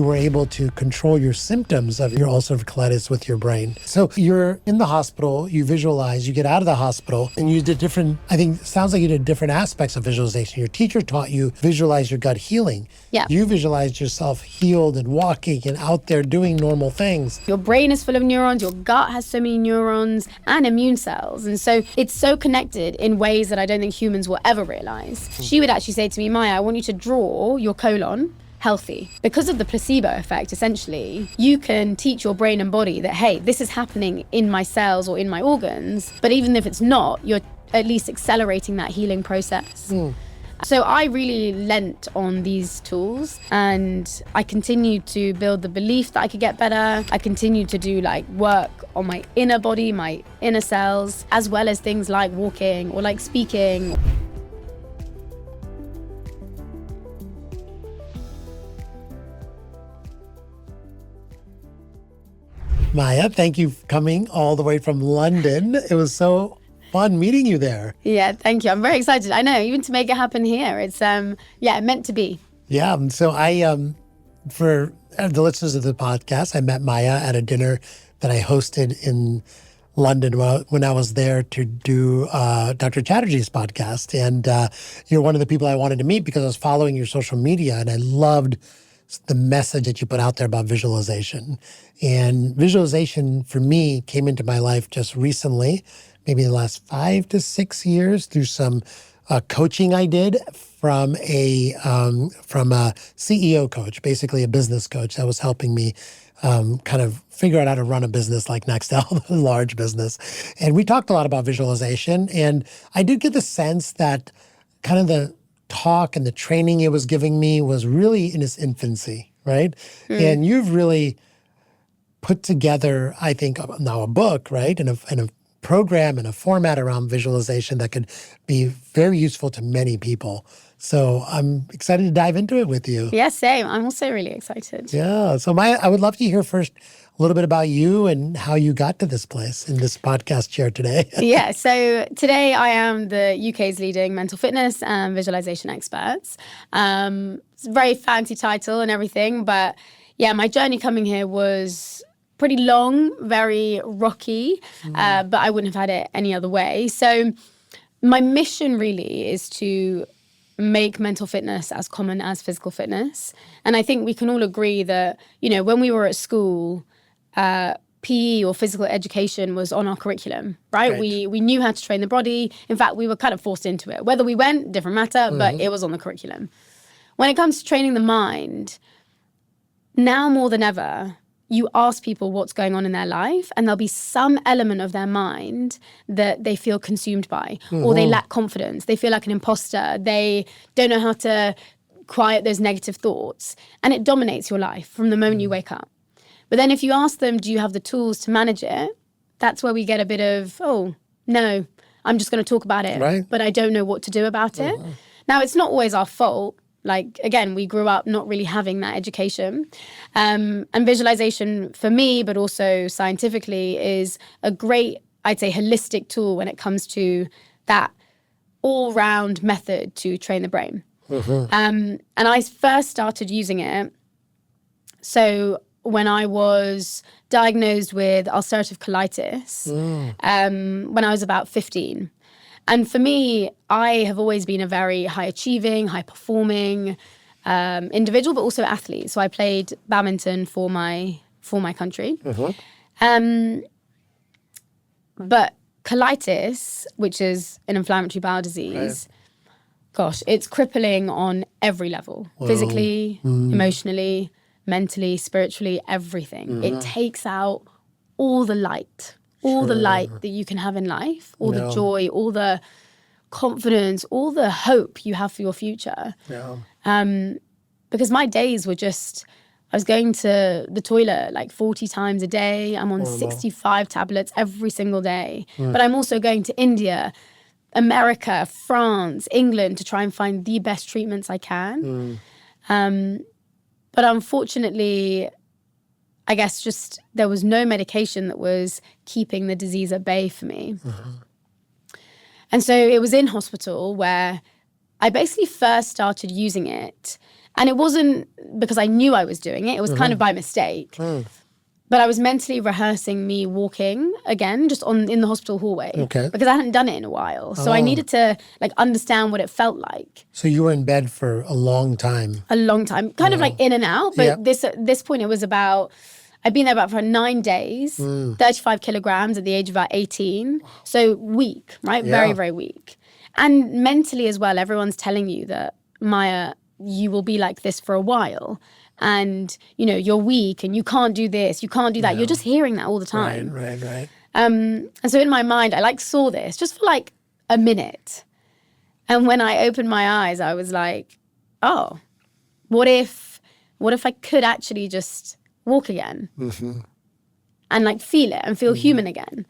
you were able to control your symptoms of your ulcerative colitis with your brain. So you're in the hospital, you visualize, you get out of the hospital, and you did different, I think it sounds like you did different aspects of visualization. Your teacher taught you visualize your gut healing. Yeah. You visualized yourself healed and walking and out there doing normal things. Your brain is full of neurons, your gut has so many neurons and immune cells. And so it's so connected in ways that I don't think humans will ever realize. She would actually say to me, Maya, I want you to draw your colon healthy. Because of the placebo effect, essentially, you can teach your brain and body that, hey, this is happening in my cells or in my organs. But even if it's not, you're at least accelerating that healing process. So I really lent on these tools, and I continued to build the belief that I could get better. I continued to do like work on my inner body, my inner cells, as well as things like walking or like speaking. Maya, thank you for coming all the way from London. It was so fun meeting you there. Yeah, thank you. I'm very excited. I know, even to make it happen here, it's meant to be. Yeah, so for the listeners of the podcast, I met Maya at a dinner that I hosted in London when I was there to do Dr. Chatterjee's podcast. And you're one of the people I wanted to meet because I was following your social media, and I loved the message that you put out there about visualization. And visualization, for me, came into my life just recently, maybe the last 5 to 6 years, through some coaching I did from a CEO coach, basically a business coach that was helping me kind of figure out how to run a business like Nextel, a large business. And we talked a lot about visualization. And I did get the sense that kind of the talk and the training it was giving me was really in its infancy, right? And you've really put together, I think, now a book, right? And a program and a format around visualization that could be very useful to many people. So I'm excited to dive into it with you. Yeah, same. I'm also really excited. Yeah. So Maya, I would love to hear first a little bit about you and how you got to this place in this podcast chair today. Yeah, so today I am the UK's leading mental fitness and visualization experts. It's a very fancy title and everything, but yeah, my journey coming here was pretty long, very rocky, but I wouldn't have had it any other way. So my mission really is to make mental fitness as common as physical fitness. And I think we can all agree that, you know, when we were at school, PE or physical education was on our curriculum, right? We knew how to train the body. In fact, we were kind of forced into it. Whether we went, different matter, but it was on the curriculum. When it comes to training the mind, now more than ever, you ask people what's going on in their life, and there'll be some element of their mind that they feel consumed by, or they lack confidence. They feel like an imposter. They don't know how to quiet those negative thoughts. And it dominates your life from the moment you wake up. But then if you ask them, do you have the tools to manage it? That's where we get a bit of, oh, no, I'm just going to talk about it, but I don't know what to do about it. Now, it's not always our fault. Like, again, we grew up not really having that education. And visualization for me, but also scientifically, is a great, I'd say, holistic tool when it comes to that all-round method to train the brain. And I first started using it. So when I was diagnosed with ulcerative colitis, when I was about 15. And for me, I have always been a very high-achieving, high-performing individual, but also athlete. So I played badminton for my country. But colitis, which is an inflammatory bowel disease, gosh, it's crippling on every level. Physically, emotionally, mentally, spiritually, everything. It takes out all the light. All the light that you can have in life, all the joy, all the confidence, all the hope you have for your future. Because my days were just, I was going to the toilet like 40 times a day. I'm on 65 tablets every single day. But I'm also going to India, America, France, England to try and find the best treatments I can. But unfortunately, I guess just there was no medication that was keeping the disease at bay for me. And so it was in hospital where I basically first started using it And it wasn't because I knew I was doing it. It was kind of by mistake. But I was mentally rehearsing me walking again, just in the hospital hallway. Okay. Because I hadn't done it in a while. So I needed to like understand what it felt like. So you were in bed for a long time. A long time. Kind of like in and out. But at this point, it was about, I'd been there about for 9 days, 35 kilograms at the age of about 18. So weak, right? Very, very weak. And mentally as well, everyone's telling you that, Maya, you will be like this for a while. And, you know, you're weak and you can't do this, you can't do that. You're just hearing that all the time. Right. And so in my mind, I like saw this just for like a minute. And when I opened my eyes, I was like, oh, what if I could actually just walk again and like feel it and feel human again?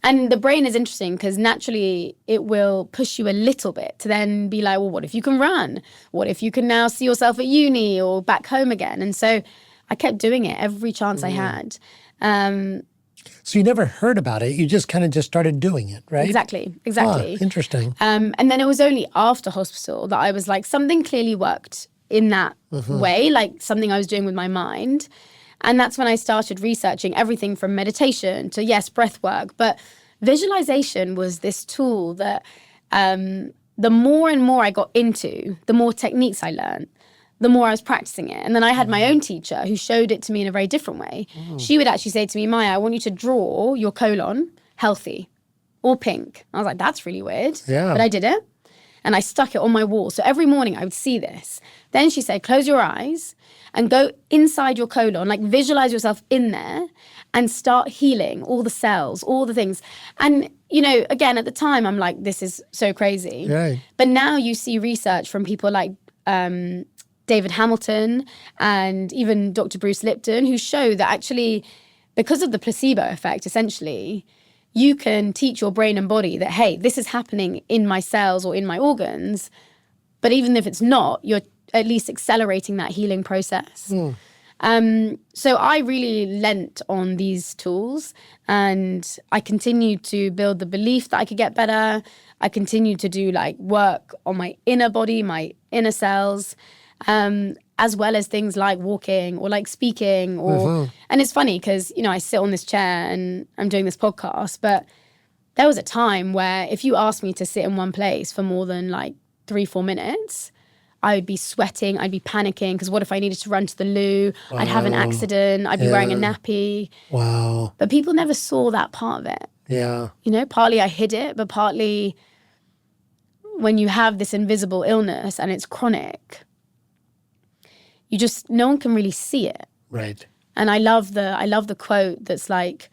And the brain is interesting because naturally it will push you a little bit to then be like, well, what if you can run? What if you can now see yourself at uni or back home again? And so I kept doing it every chance I had. So you never heard about it. You just kind of just started doing it, right? Exactly. Interesting. And then it was only after hospital that I was like, something clearly worked in that way, like something I was doing with my mind. And that's when I started researching everything from meditation to, yes, breath work. But visualization was this tool that the more and more I got into, the more techniques I learned, the more I was practicing it. And then I had my own teacher who showed it to me in a very different way. She would actually say to me, Maya, I want you to draw your colon healthy or pink. I was like, that's really weird. Yeah. But I did it. And I stuck it on my wall. So every morning I would see this. Then she said, close your eyes and go inside your colon, like visualize yourself in there and start healing all the cells, all the things. And, you know, again, at the time, I'm like, this is so crazy. Right. But now you see research from people like David Hamilton and even Dr. Bruce Lipton, who show that actually, because of the placebo effect, essentially, you can teach your brain and body that, hey, this is happening in my cells or in my organs. But even if it's not, you're at least accelerating that healing process. So I really lent on these tools and I continued to build the belief that I could get better. I continued to do like work on my inner body, my inner cells, as well as things like walking or like speaking or, and it's funny because, you know, I sit on this chair and I'm doing this podcast, but there was a time where if you asked me to sit in one place for more than like 3-4 minutes, I would be sweating, I'd be panicking because what if I needed to run to the loo? Wow. I'd have an accident, I'd be wearing a nappy. Wow. But people never saw that part of it. Yeah. You know, partly I hid it, but partly when you have this invisible illness and it's chronic, you just, no one can really see it. Right. And I love the quote that's like,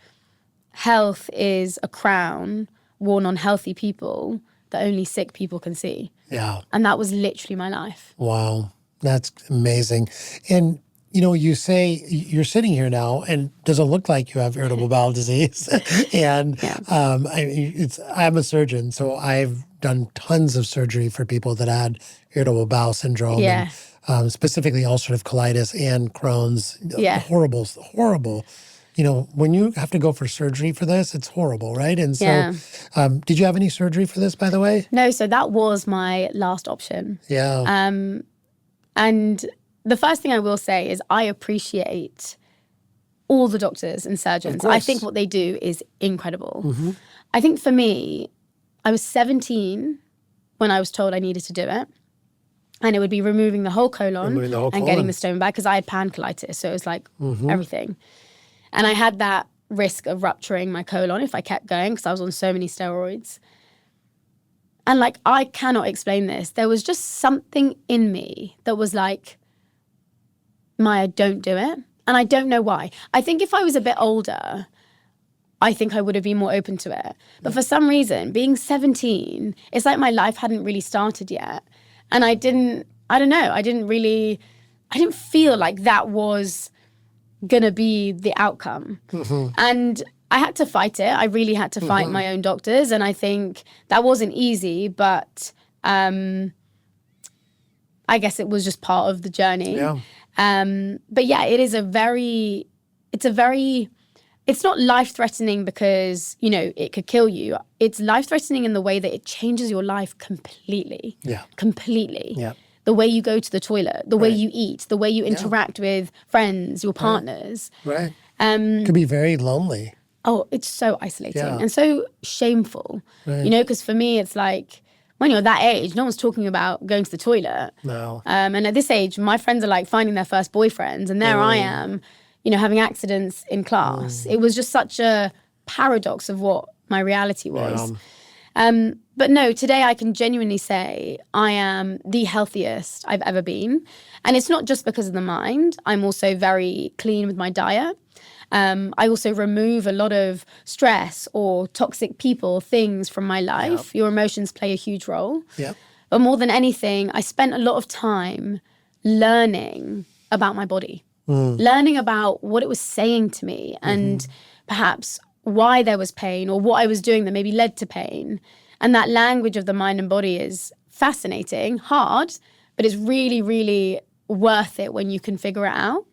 health is a crown worn on healthy people that only sick people can see. Yeah. And that was literally my life. Wow. That's amazing. And, you know, you say you're sitting here now and doesn't look like you have irritable bowel disease. And I'm a surgeon, so I've done tons of surgery for people that had irritable bowel syndrome. Yeah. And, specifically ulcerative colitis and Crohn's. Yeah. Horrible. You know, when you have to go for surgery for this, it's horrible, right? And so, did you have any surgery for this, by the way? No, so that was my last option. Yeah. And the first thing I will say is I appreciate all the doctors and surgeons. I think what they do is incredible. I think for me, I was 17 when I was told I needed to do it. And it would be removing the whole colon and getting the stone back because I had pancolitis. So it was like everything. And I had that risk of rupturing my colon if I kept going because I was on so many steroids. And like, I cannot explain this. There was just something in me that was like, Maya, don't do it. And I don't know why. I think if I was a bit older, I think I would have been more open to it. But for some reason, being 17, it's like my life hadn't really started yet. And I didn't feel like that was gonna be the outcome. And I had to fight it. I really had to fight my own doctors. And I think that wasn't easy, but I guess it was just part of the journey. Yeah. But yeah, it's not life-threatening because, you know, it could kill you. It's life-threatening in the way that it changes your life completely. Yeah. Completely. Yeah. the way you go to the toilet, the way you eat, the way you interact with friends, your partners. Right. Could be very lonely. Oh, it's so isolating and so shameful, because for me, it's like when you're that age, no one's talking about going to the toilet. No. And at this age, my friends are like finding their first boyfriends and there I am, having accidents in class. It was just such a paradox of what my reality was. But no, today I can genuinely say I am the healthiest I've ever been. And it's not just because of the mind. I'm also very clean with my diet. I also remove a lot of stress or toxic people, things from my life. Your emotions play a huge role. But more than anything, I spent a lot of time learning about my body, learning about what it was saying to me and perhaps why there was pain or what I was doing that maybe led to pain. And that language of the mind and body is fascinating, hard, but it's really, really worth it when you can figure it out.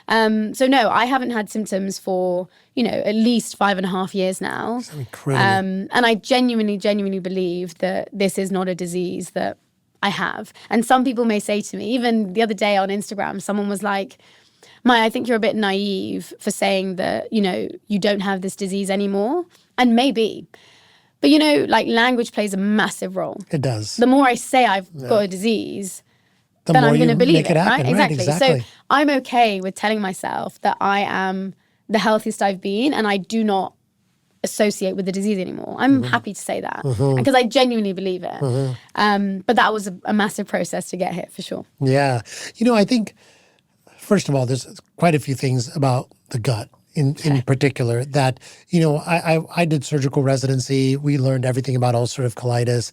So no, I haven't had symptoms for, at least 5.5 years now. That's incredible. And I genuinely believe that this is not a disease that I have. And some people may say to me, even the other day on Instagram, someone was like, Maya, I think you're a bit naive for saying that, you don't have this disease anymore. And maybe. But, like language plays a massive role. It does. The more I say I've got a disease, the then more I'm going to you believe make it, happen. right? Exactly. Exactly. So I'm okay with telling myself that I am the healthiest I've been and I do not associate with the disease anymore. I'm happy to say that because I genuinely believe it. But that was a massive process to get here for sure. Yeah. I think, first of all, there's quite a few things about the gut in particular that, I did surgical residency. We learned everything about ulcerative colitis.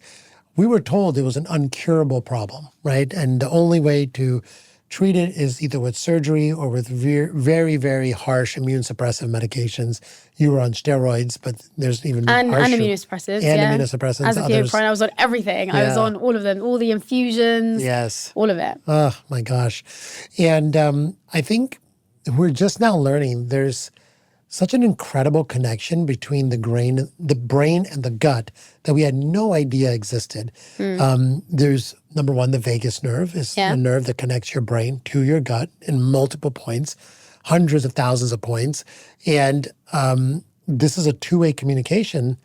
We were told it was an uncurable problem, right? And the only way to treat it is either with surgery or with very, very harsh immunosuppressive medications. You were on steroids, but there's even and harsher. immunosuppressive. Immunosuppressants. As a kid, I was on everything. I was on all of them, all the infusions. Yes. All of it. Oh, my gosh. And I think we're just now learning there's such an incredible connection between the brain and the gut that we had no idea existed. There's, number one, the vagus nerve is the nerve that connects your brain to your gut in multiple points, hundreds of thousands of points. And this is a two-way communication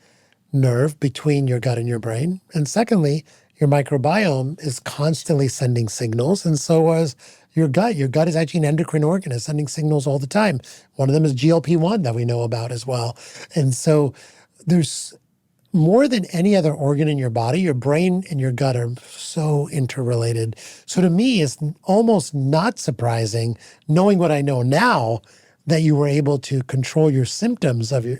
nerve between your gut and your brain. And secondly, your microbiome is constantly sending signals, and so is your gut. Your gut is actually an endocrine organ. It's sending signals all the time. One of them is GLP-1 that we know about as well. And so there's more than any other organ in your body, your brain and your gut are so interrelated. So to me, it's almost not surprising, knowing what I know now, that you were able to control your symptoms of your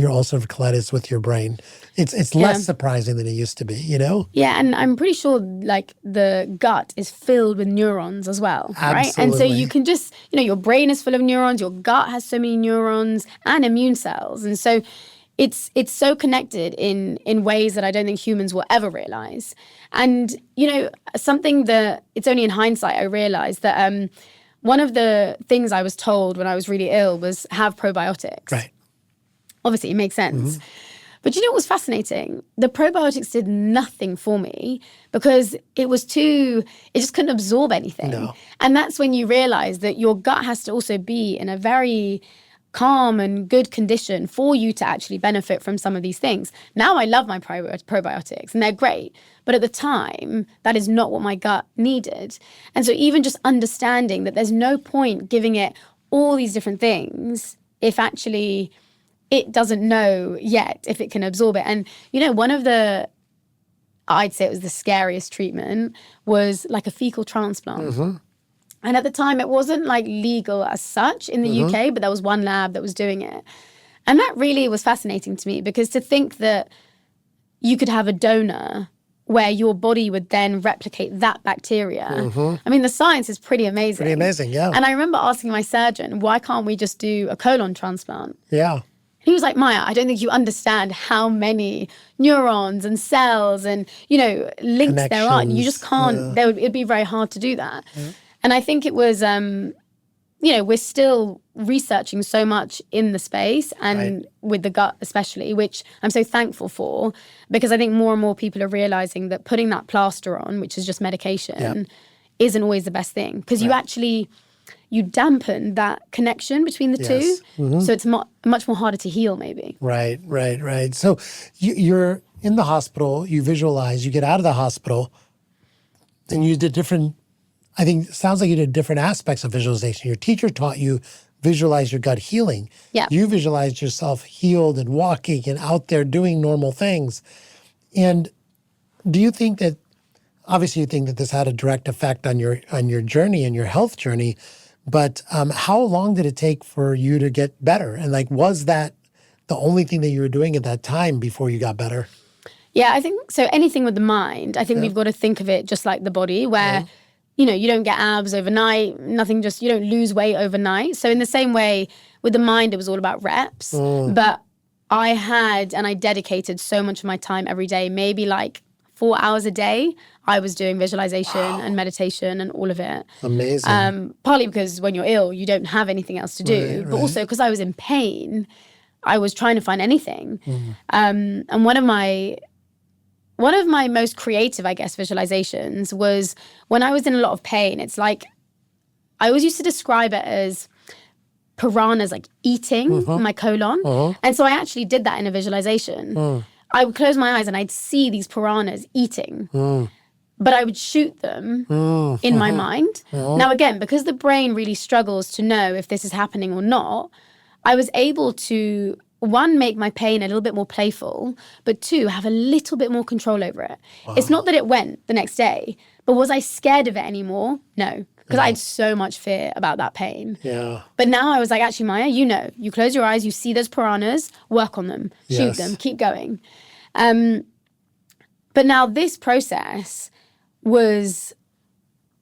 ulcerative colitis with your brain. It's less surprising than it used to be, Yeah, and I'm pretty sure like the gut is filled with neurons as well, right? Absolutely. And so you can just, your brain is full of neurons, your gut has so many neurons and immune cells. And so it's so connected in ways that I don't think humans will ever realize. And, something that it's only in hindsight I realized that one of the things I was told when I was really ill was have probiotics. Right. Obviously, it makes sense. But what was fascinating? The probiotics did nothing for me because it just couldn't absorb anything. No. And that's when you realize that your gut has to also be in a very calm and good condition for you to actually benefit from some of these things. Now I love my probiotics and they're great. But at the time, that is not what my gut needed. And so even just understanding that there's no point giving it all these different things if actually it doesn't know yet if it can absorb it. And, one of I'd say it was the scariest treatment was like a fecal transplant. And at the time, it wasn't like legal as such in the UK, but there was one lab that was doing it. And that really was fascinating to me because to think that you could have a donor where your body would then replicate that bacteria. I mean, the science is pretty amazing. Pretty amazing, yeah. And I remember asking my surgeon, why can't we just do a colon transplant? Yeah. He was like, Maya, I don't think you understand how many neurons and cells and, links there are. You just can't, it'd be very hard to do that. And I think it was, we're still researching so much in the space and Right. with the gut especially, which I'm so thankful for, because I think more and more people are realizing that putting that plaster on, which is just medication, isn't always the best thing, because you dampen that connection between the Yes. two. So it's much more harder to heal maybe. Right. So you're in the hospital, you visualize, you get out of the hospital, and you did different, I think it sounds like you did different aspects of visualization. Your teacher taught you visualize your gut healing. Yeah. You visualized yourself healed and walking and out there doing normal things. And do you think that, obviously you think that this had a direct effect on your journey and your health journey, but how long did it take for you to get better? And like, was that the only thing that you were doing at that time before you got better? Yeah, I think so. Anything with the mind, I think we've got to think of it just like the body, where you don't get abs overnight, you don't lose weight overnight. So in the same way, with the mind, it was all about reps. But I dedicated so much of my time every day, maybe like 4 hours a day. I was doing visualization and meditation and all of it. Amazing. Partly because when you're ill, you don't have anything else to do. But also because I was in pain, I was trying to find anything. And one of my most creative, I guess, visualizations was when I was in a lot of pain. It's like, I always used to describe it as piranhas like eating my colon. And so I actually did that in a visualization. I would close my eyes and I'd see these piranhas eating. But I would shoot them in my mind. Now, again, because the brain really struggles to know if this is happening or not, I was able to, one, make my pain a little bit more playful, but two, have a little bit more control over it. It's not that it went the next day, but was I scared of it anymore? No, because I had so much fear about that pain. Yeah. But now I was like, actually, Maya, you close your eyes, you see those piranhas, work on them, shoot them, keep going. But now this process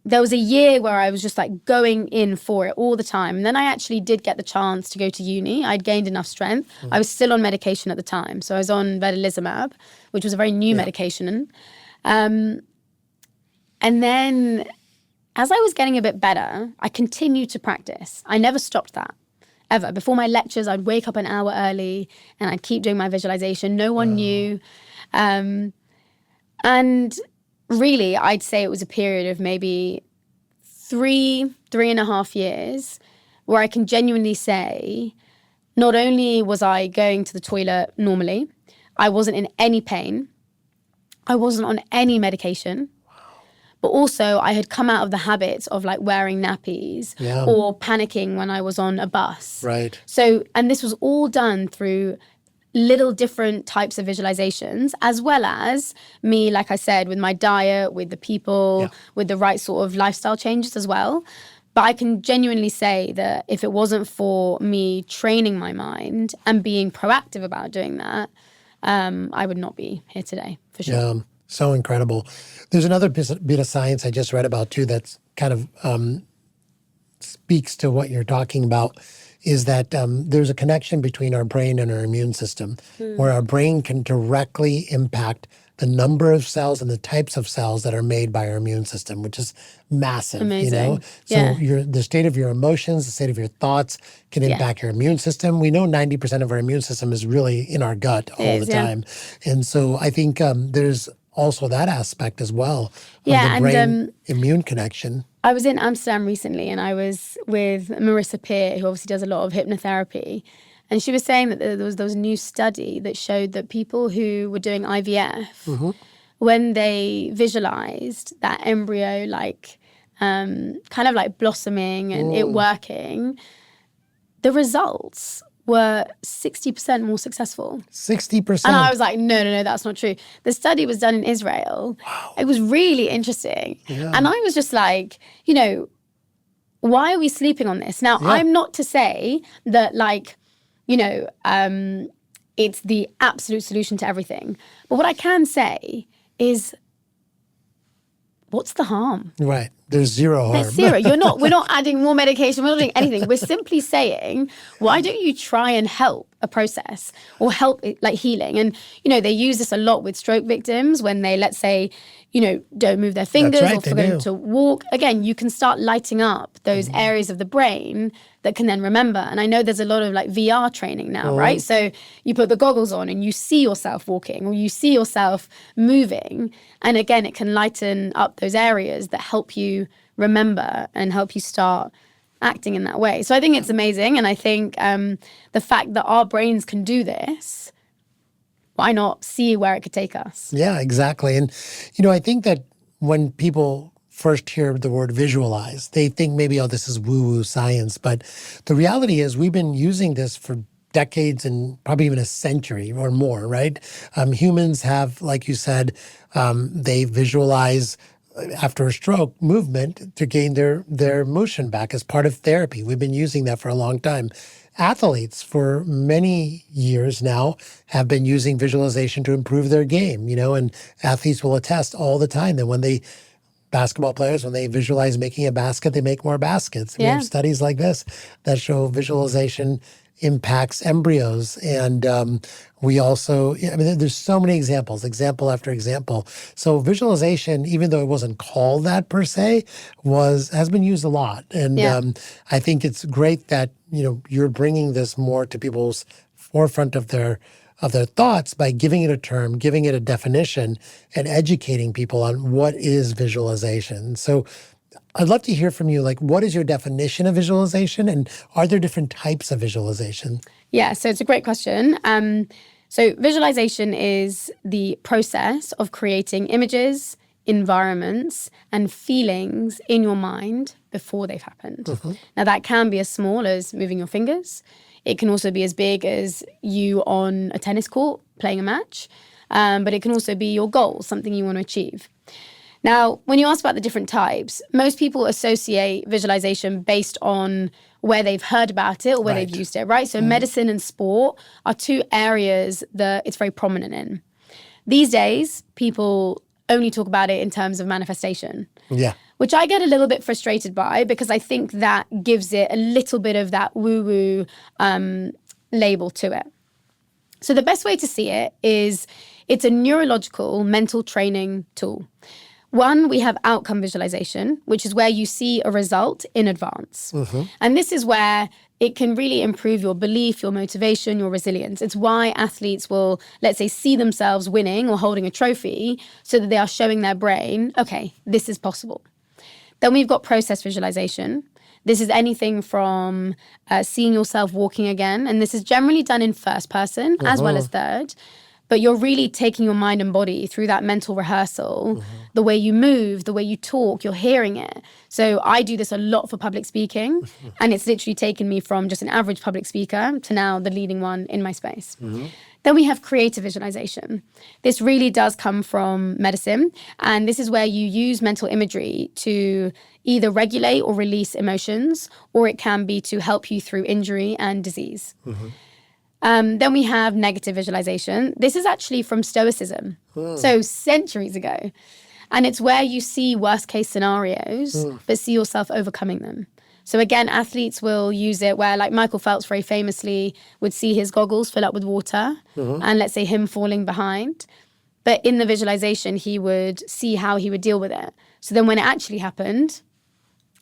there was a year where I was just like going in for it all the time. And then I actually did get the chance to go to uni. I'd gained enough strength. I was still on medication at the time. So I was on vedolizumab, which was a very new medication. And then as I was getting a bit better, I continued to practice. I never stopped that, ever. Before my lectures, I'd wake up an hour early and I'd keep doing my visualization. No one knew. And really, I'd say it was a period of maybe 3.5 years where I can genuinely say, not only was I going to the toilet normally, I wasn't in any pain, I wasn't on any medication, but also I had come out of the habits of like wearing nappies or panicking when I was on a bus. Right. So, and this was all done through little different types of visualizations, as well as me, like I said, with my diet, with the people, with the right sort of lifestyle changes as well. But I can genuinely say that if it wasn't for me training my mind and being proactive about doing that, I would not be here today, for sure. Yeah, so incredible. There's another bit of science I just read about too that's kind of speaks to what you're talking about, is that there's a connection between our brain and our immune system, where our brain can directly impact the number of cells and the types of cells that are made by our immune system, which is massive. Amazing. So the state of your emotions, the state of your thoughts can impact your immune system. We know 90% of our immune system is really in our gut all the time. And so I think there's also that aspect as well of the brain immune connection. I was in Amsterdam recently and I was with Marissa Peer, who obviously does a lot of hypnotherapy. And she was saying that there was a new study that showed that people who were doing IVF, when they visualized that embryo like kind of like blossoming and it working, the results were 60% more successful. 60%? And I was like, no, that's not true. The study was done in Israel. Wow. It was really interesting. Yeah. And I was just like, why are we sleeping on this? Now, I'm not to say that like, it's the absolute solution to everything. But what I can say is, what's the harm? Right. there's zero harm. There's zero. We're not adding more medication. We're not doing anything. We're simply saying, why don't you try and help a process or help it, like healing? And, they use this a lot with stroke victims when they, let's say, don't move their fingers or forget to walk. Again, you can start lighting up those areas of the brain that can then remember. And I know there's a lot of like VR training now, right? So you put the goggles on and you see yourself walking or you see yourself moving. And again, it can lighten up those areas that help you remember and help you start acting in that way. So I think it's amazing. And I think the fact that our brains can do this, why not see where it could take us? Yeah, exactly. And, I think that when people first hear the word visualize, they think maybe, this is woo-woo science. But the reality is we've been using this for decades and probably even a century or more, right? Humans have, like you said, they visualize after a stroke movement to gain their motion back as part of therapy. We've been using that for a long time. Athletes for many years now have been using visualization to improve their game, and athletes will attest all the time that basketball players, when they visualize making a basket, they make more baskets. We have studies like this that show visualization impacts embryos. And we also, there's so many example after example. So visualization, even though it wasn't called that per se, has been used a lot. And I think it's great that, you're bringing this more to people's forefront of their thoughts by giving it a term, giving it a definition, and educating people on what is visualization. So I'd love to hear from you, what is your definition of visualization, and are there different types of visualization? Yeah, so it's a great question. So visualization is the process of creating images, environments, and feelings in your mind before they've happened. Now, that can be as small as moving your fingers. It can also be as big as you on a tennis court playing a match. But it can also be your goal, something you want to achieve. Now, when you ask about the different types, most people associate visualization based on where they've heard about it or where they've used it, right? So medicine and sport are two areas that it's very prominent in. These days, people only talk about it in terms of manifestation. Yeah. Which I get a little bit frustrated by, because I think that gives it a little bit of that woo-woo label to it. So the best way to see it is it's a neurological mental training tool. One, we have outcome visualization, which is where you see a result in advance. And this is where it can really improve your belief, your motivation, your resilience. It's why athletes will, let's say, see themselves winning or holding a trophy so that they are showing their brain, okay, this is possible. Then we've got process visualization. This is anything from seeing yourself walking again. And this is generally done in first person as well as third. But you're really taking your mind and body through that mental rehearsal, the way you move, the way you talk, you're hearing it. So I do this a lot for public speaking, and it's literally taken me from just an average public speaker to now the leading one in my space. Then we have creative visualization. This really does come from medicine, and this is where you use mental imagery to either regulate or release emotions, or it can be to help you through injury and disease. Then we have negative visualization. This is actually from Stoicism, so centuries ago. And it's where you see worst case scenarios, but see yourself overcoming them. So again, athletes will use it where, like Michael Phelps very famously would see his goggles fill up with water and let's say him falling behind. But in the visualization, he would see how he would deal with it. So then when it actually happened,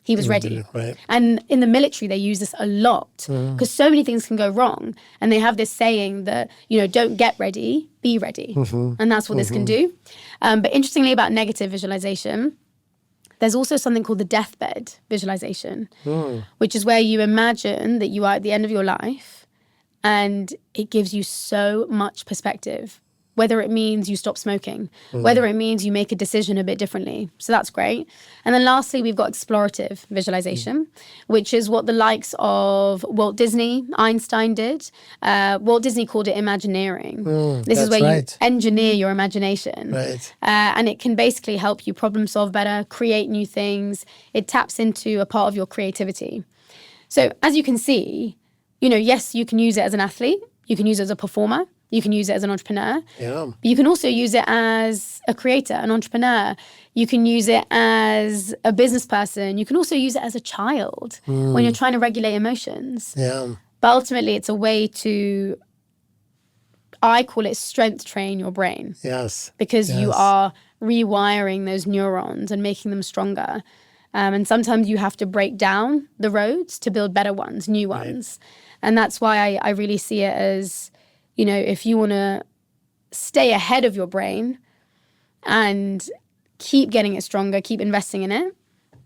he was ready. Right. And in the military, they use this a lot because so many things can go wrong. And they have this saying that, don't get ready, be ready. And that's what this can do. But interestingly about negative visualization, there's also something called the deathbed visualization, which is where you imagine that you are at the end of your life and it gives you so much perspective. Whether it means you stop smoking, whether it means you make a decision a bit differently. So that's great. And then lastly, we've got explorative visualization, which is what the likes of Walt Disney, Einstein did. Walt Disney called it Imagineering. This is where you engineer your imagination. And it can basically help you problem solve better, create new things. It taps into a part of your creativity. So as you can see, yes, you can use it as an athlete. You can use it as a performer. You can use it as an entrepreneur. Yeah. But you can also use it as a creator, an entrepreneur. You can use it as a business person. You can also use it as a child when you're trying to regulate emotions. Yeah. But ultimately, it's a way to, I call it strength train your brain. Yes. Because you are rewiring those neurons and making them stronger. And sometimes you have to break down the roads to build better ones, new ones. And that's why I really see it as, you know, if you want to stay ahead of your brain and keep getting it stronger, keep investing in it,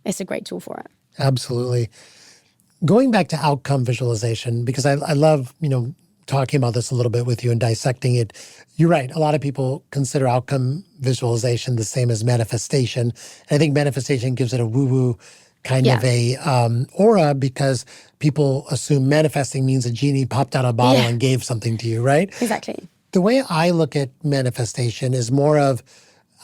it's a great tool for it. Absolutely. Going back to outcome visualization, because I love, you know, talking about this a little bit with you and dissecting it. You're right. A lot of people consider outcome visualization the same as manifestation. And I think manifestation gives it a woo-woo kind of a aura, because people assume manifesting means a genie popped out of a bottle and gave something to you, right? Exactly. The way I look at manifestation is more of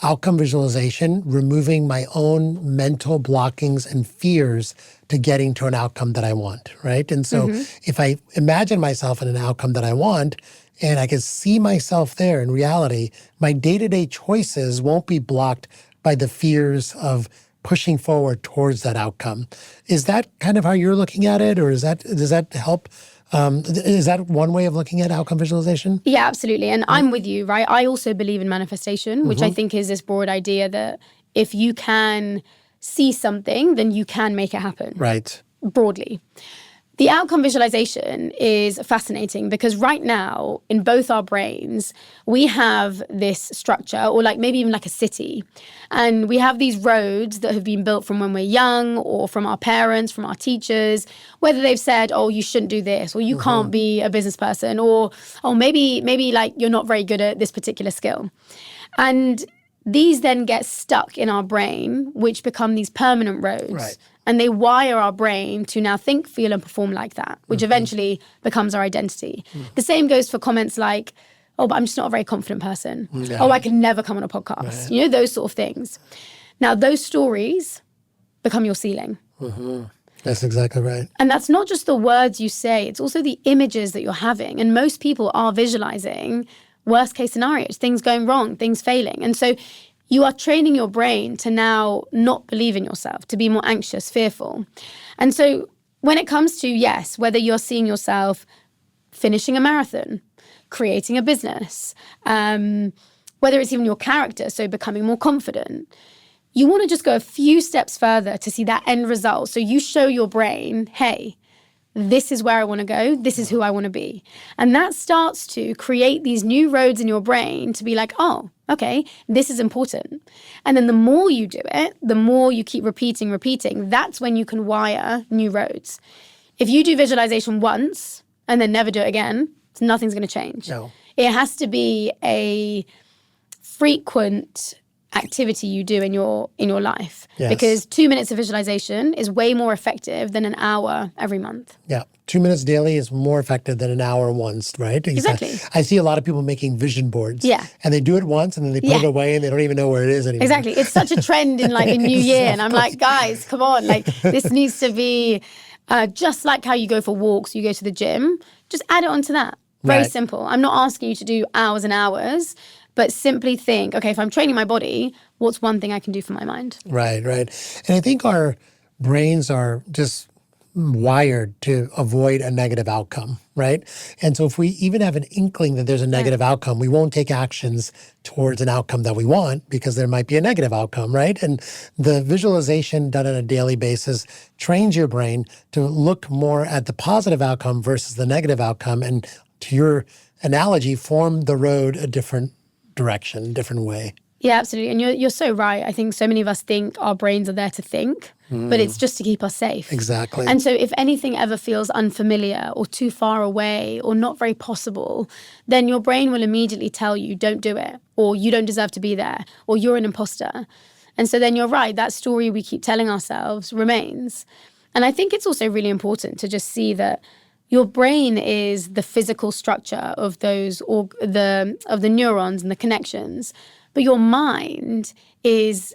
outcome visualization, removing my own mental blockings and fears to getting to an outcome that I want, right? And so if I imagine myself in an outcome that I want, and I can see myself there in reality, my day-to-day choices won't be blocked by the fears of pushing forward towards that outcome. Is that kind of how you're looking at it, or does that help? Is that one way of looking at outcome visualization? Yeah, absolutely. And I'm with you, right? I also believe in manifestation, which I think is this broad idea that if you can see something, then you can make it happen. Right. Broadly. The outcome visualization is fascinating because right now in both our brains, we have this structure, or like maybe even like a city. And we have these roads that have been built from when we're young, or from our parents, from our teachers, whether they've said, oh, you shouldn't do this, or you can't be a business person, or maybe like you're not very good at this particular skill. And these then get stuck in our brain, which become these permanent roads. Right. And they wire our brain to now think, feel, and perform like that, which eventually becomes our identity. The same goes for comments like, oh, but I'm just not a very confident person. Yeah. Oh, I can never come on a podcast. Right. You know, those sort of things. Now, those stories become your ceiling. That's exactly right. And that's not just the words you say, it's also the images that you're having. And most people are visualizing worst case scenarios, things going wrong, things failing. And so you are training your brain to now not believe in yourself, to be more anxious, fearful. And so when it comes to, yes, whether you're seeing yourself finishing a marathon, creating a business, whether it's even your character, so becoming more confident, you want to just go a few steps further to see that end result. So you show your brain, hey, this is where I want to go. This is who I want to be. And that starts to create these new roads in your brain to be like, oh, okay, this is important. And then the more you do it, the more you keep repeating, that's when you can wire new roads. If you do visualization once and then never do it again, nothing's going to change. No. It has to be a frequent activity you do in your life. Yes. Because 2 minutes of visualization is way more effective than an hour every month. Yeah. 2 minutes daily is more effective than an hour once, right? Exactly. I see a lot of people making vision boards. Yeah. And they do it once and then they put it away and they don't even know where it is anymore. Exactly. It's such a trend in like the new year. And I'm like, guys, come on. Like this needs to be just like how you go for walks, you go to the gym. Just add it onto that. Very simple. I'm not asking you to do hours and hours, but simply think, okay, if I'm training my body, what's one thing I can do for my mind? Right. And I think our brains are just wired to avoid a negative outcome, right? And so if we even have an inkling that there's a negative outcome, we won't take actions towards an outcome that we want because there might be a negative outcome, right? And the visualization done on a daily basis trains your brain to look more at the positive outcome versus the negative outcome. And to your analogy, form the road a different direction, different way. Yeah, absolutely. And you're so right. I think so many of us think our brains are there to think, but it's just to keep us safe. Exactly. And so if anything ever feels unfamiliar or too far away or not very possible, then your brain will immediately tell you, don't do it, or you don't deserve to be there, or you're an imposter. And so then you're right, that story we keep telling ourselves remains. And I think it's also really important to just see that your brain is the physical structure of those, or of the neurons and the connections. But your mind is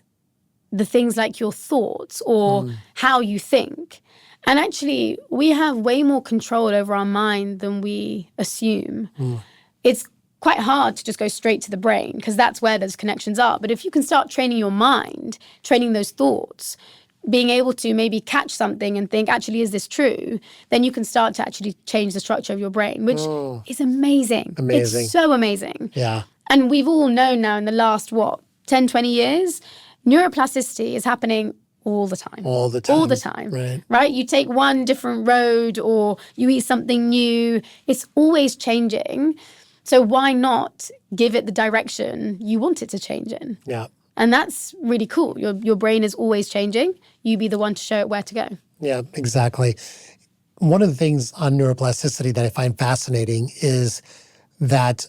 the things like your thoughts or how you think. And actually, we have way more control over our mind than we assume. It's quite hard to just go straight to the brain because that's where those connections are. But if you can start training your mind, training those thoughts, being able to maybe catch something and think, actually, is this true? Then you can start to actually change the structure of your brain, which is amazing. Amazing. It's so amazing. Yeah. And we've all known now in the last, 10, 20 years, neuroplasticity is happening all the time. All the time. All the time. Right. You take one different road or you eat something new. It's always changing. So why not give it the direction you want it to change in? Yeah. And that's really cool. Your brain is always changing. You be the one to show it where to go. Yeah, exactly. One of the things on neuroplasticity that I find fascinating is that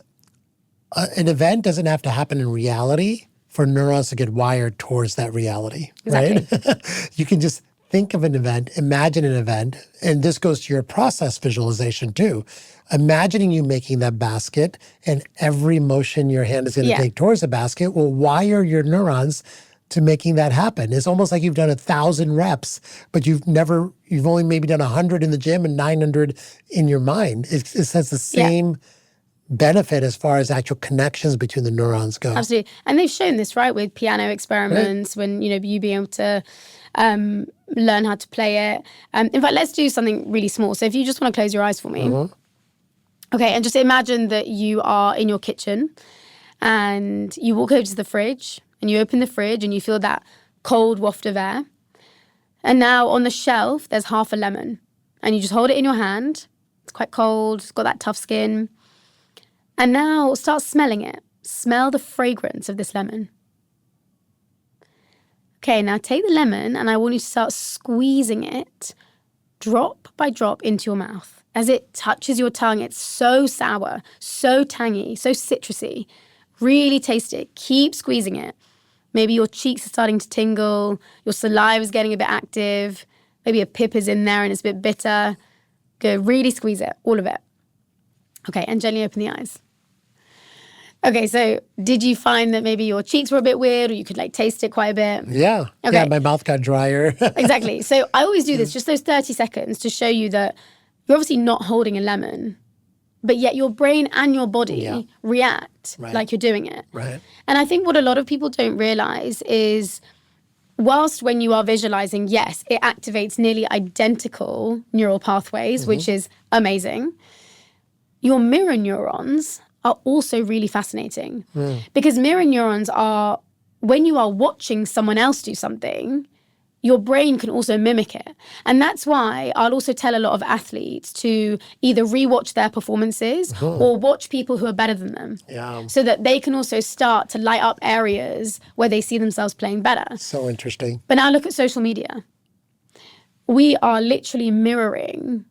an event doesn't have to happen in reality for neurons to get wired towards that reality, Exactly. right? You can just think of an event, imagine an event, and this goes to your process visualization too. Imagining you making that basket and every motion your hand is going to take towards the basket will wire your neurons to making that happen. It's almost like you've done 1,000 reps, but you've only maybe done 100 in the gym and 900 in your mind. It has the same benefit as far as actual connections between the neurons go. Absolutely. And they've shown this, right, with piano experiments, when, you being able to learn how to play it. In fact, let's do something really small. So if you just want to close your eyes for me. Mm-hmm. Okay, and just imagine that you are in your kitchen and you walk over to the fridge and you open the fridge and you feel that cold waft of air. And now on the shelf, there's half a lemon. And you just hold it in your hand. It's quite cold. It's got that tough skin. And now start smelling it. Smell the fragrance of this lemon. Okay, now take the lemon and I want you to start squeezing it drop by drop into your mouth. As it touches your tongue, it's so sour, so tangy, so citrusy. Really taste it. Keep squeezing it. Maybe your cheeks are starting to tingle. Your saliva is getting a bit active. Maybe a pip is in there and it's a bit bitter. Go, really squeeze it, all of it. Okay, and gently open the eyes. Okay, so did you find that maybe your cheeks were a bit weird or you could taste it quite a bit? Yeah. Okay. Yeah, my mouth got drier. Exactly. So I always do this, just those 30 seconds to show you that you're obviously not holding a lemon, but yet your brain and your body react like you're doing it. Right. And I think what a lot of people don't realize is whilst when you are visualizing, yes, it activates nearly identical neural pathways, which is amazing. Your mirror neurons are also really fascinating because mirror neurons are, when you are watching someone else do something, your brain can also mimic it. And that's why I'll also tell a lot of athletes to either rewatch their performances or watch people who are better than them. Yeah. So that they can also start to light up areas where they see themselves playing better. So interesting. But now look at social media. We are literally mirroring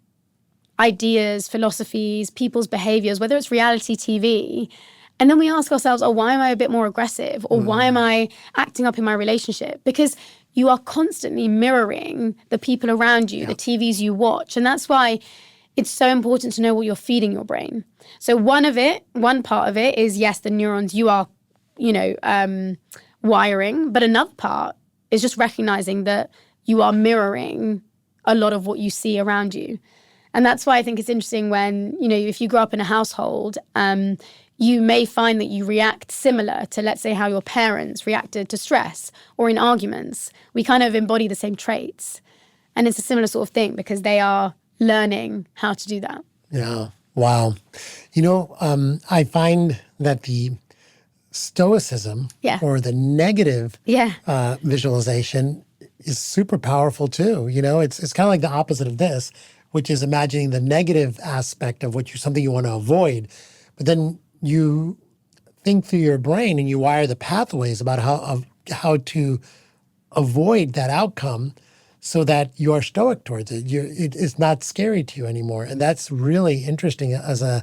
ideas, philosophies, people's behaviors, whether it's reality TV. And then we ask ourselves, why am I a bit more aggressive? Or why am I acting up in my relationship? Because you are constantly mirroring the people around you, the TVs you watch. And that's why it's so important to know what you're feeding your brain. So one part of it is, yes, the neurons you are, wiring. But another part is just recognizing that you are mirroring a lot of what you see around you. And that's why I think it's interesting when, if you grow up in a household, you may find that you react similar to, let's say, how your parents reacted to stress or in arguments. We kind of embody the same traits. And it's a similar sort of thing because they are learning how to do that. Yeah. Wow. I find that the stoicism or the negative visualization is super powerful too. It's kind of like the opposite of this, which is imagining the negative aspect of something you want to avoid. But then you think through your brain and you wire the pathways about how to avoid that outcome so that you are stoic towards it. It's not scary to you anymore. And that's really interesting as a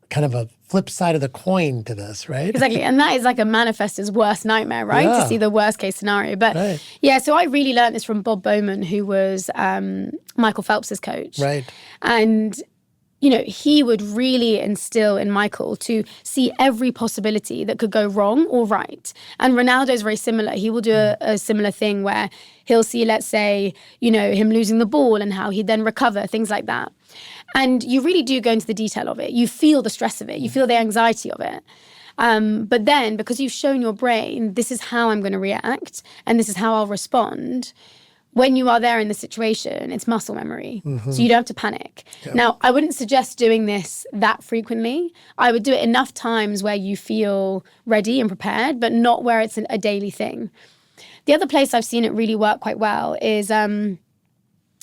kind of a flip side of the coin to this, right? Exactly. And that is like a manifestor's worst nightmare, right? Yeah. To see the worst case scenario. But so I really learned this from Bob Bowman, who was Michael Phelps's coach. Right. And he would really instill in Michael to see every possibility that could go wrong or right. And Ronaldo's very similar. He will do a similar thing where he'll see, let's say, him losing the ball and how he'd then recover, things like that. And you really do go into the detail of it. You feel the stress of it. You feel the anxiety of it. But then, because you've shown your brain, this is how I'm going to react and this is how I'll respond, when you are there in the situation, it's muscle memory. So you don't have to panic. Yep. Now, I wouldn't suggest doing this that frequently. I would do it enough times where you feel ready and prepared, but not where it's a daily thing. The other place I've seen it really work quite well is,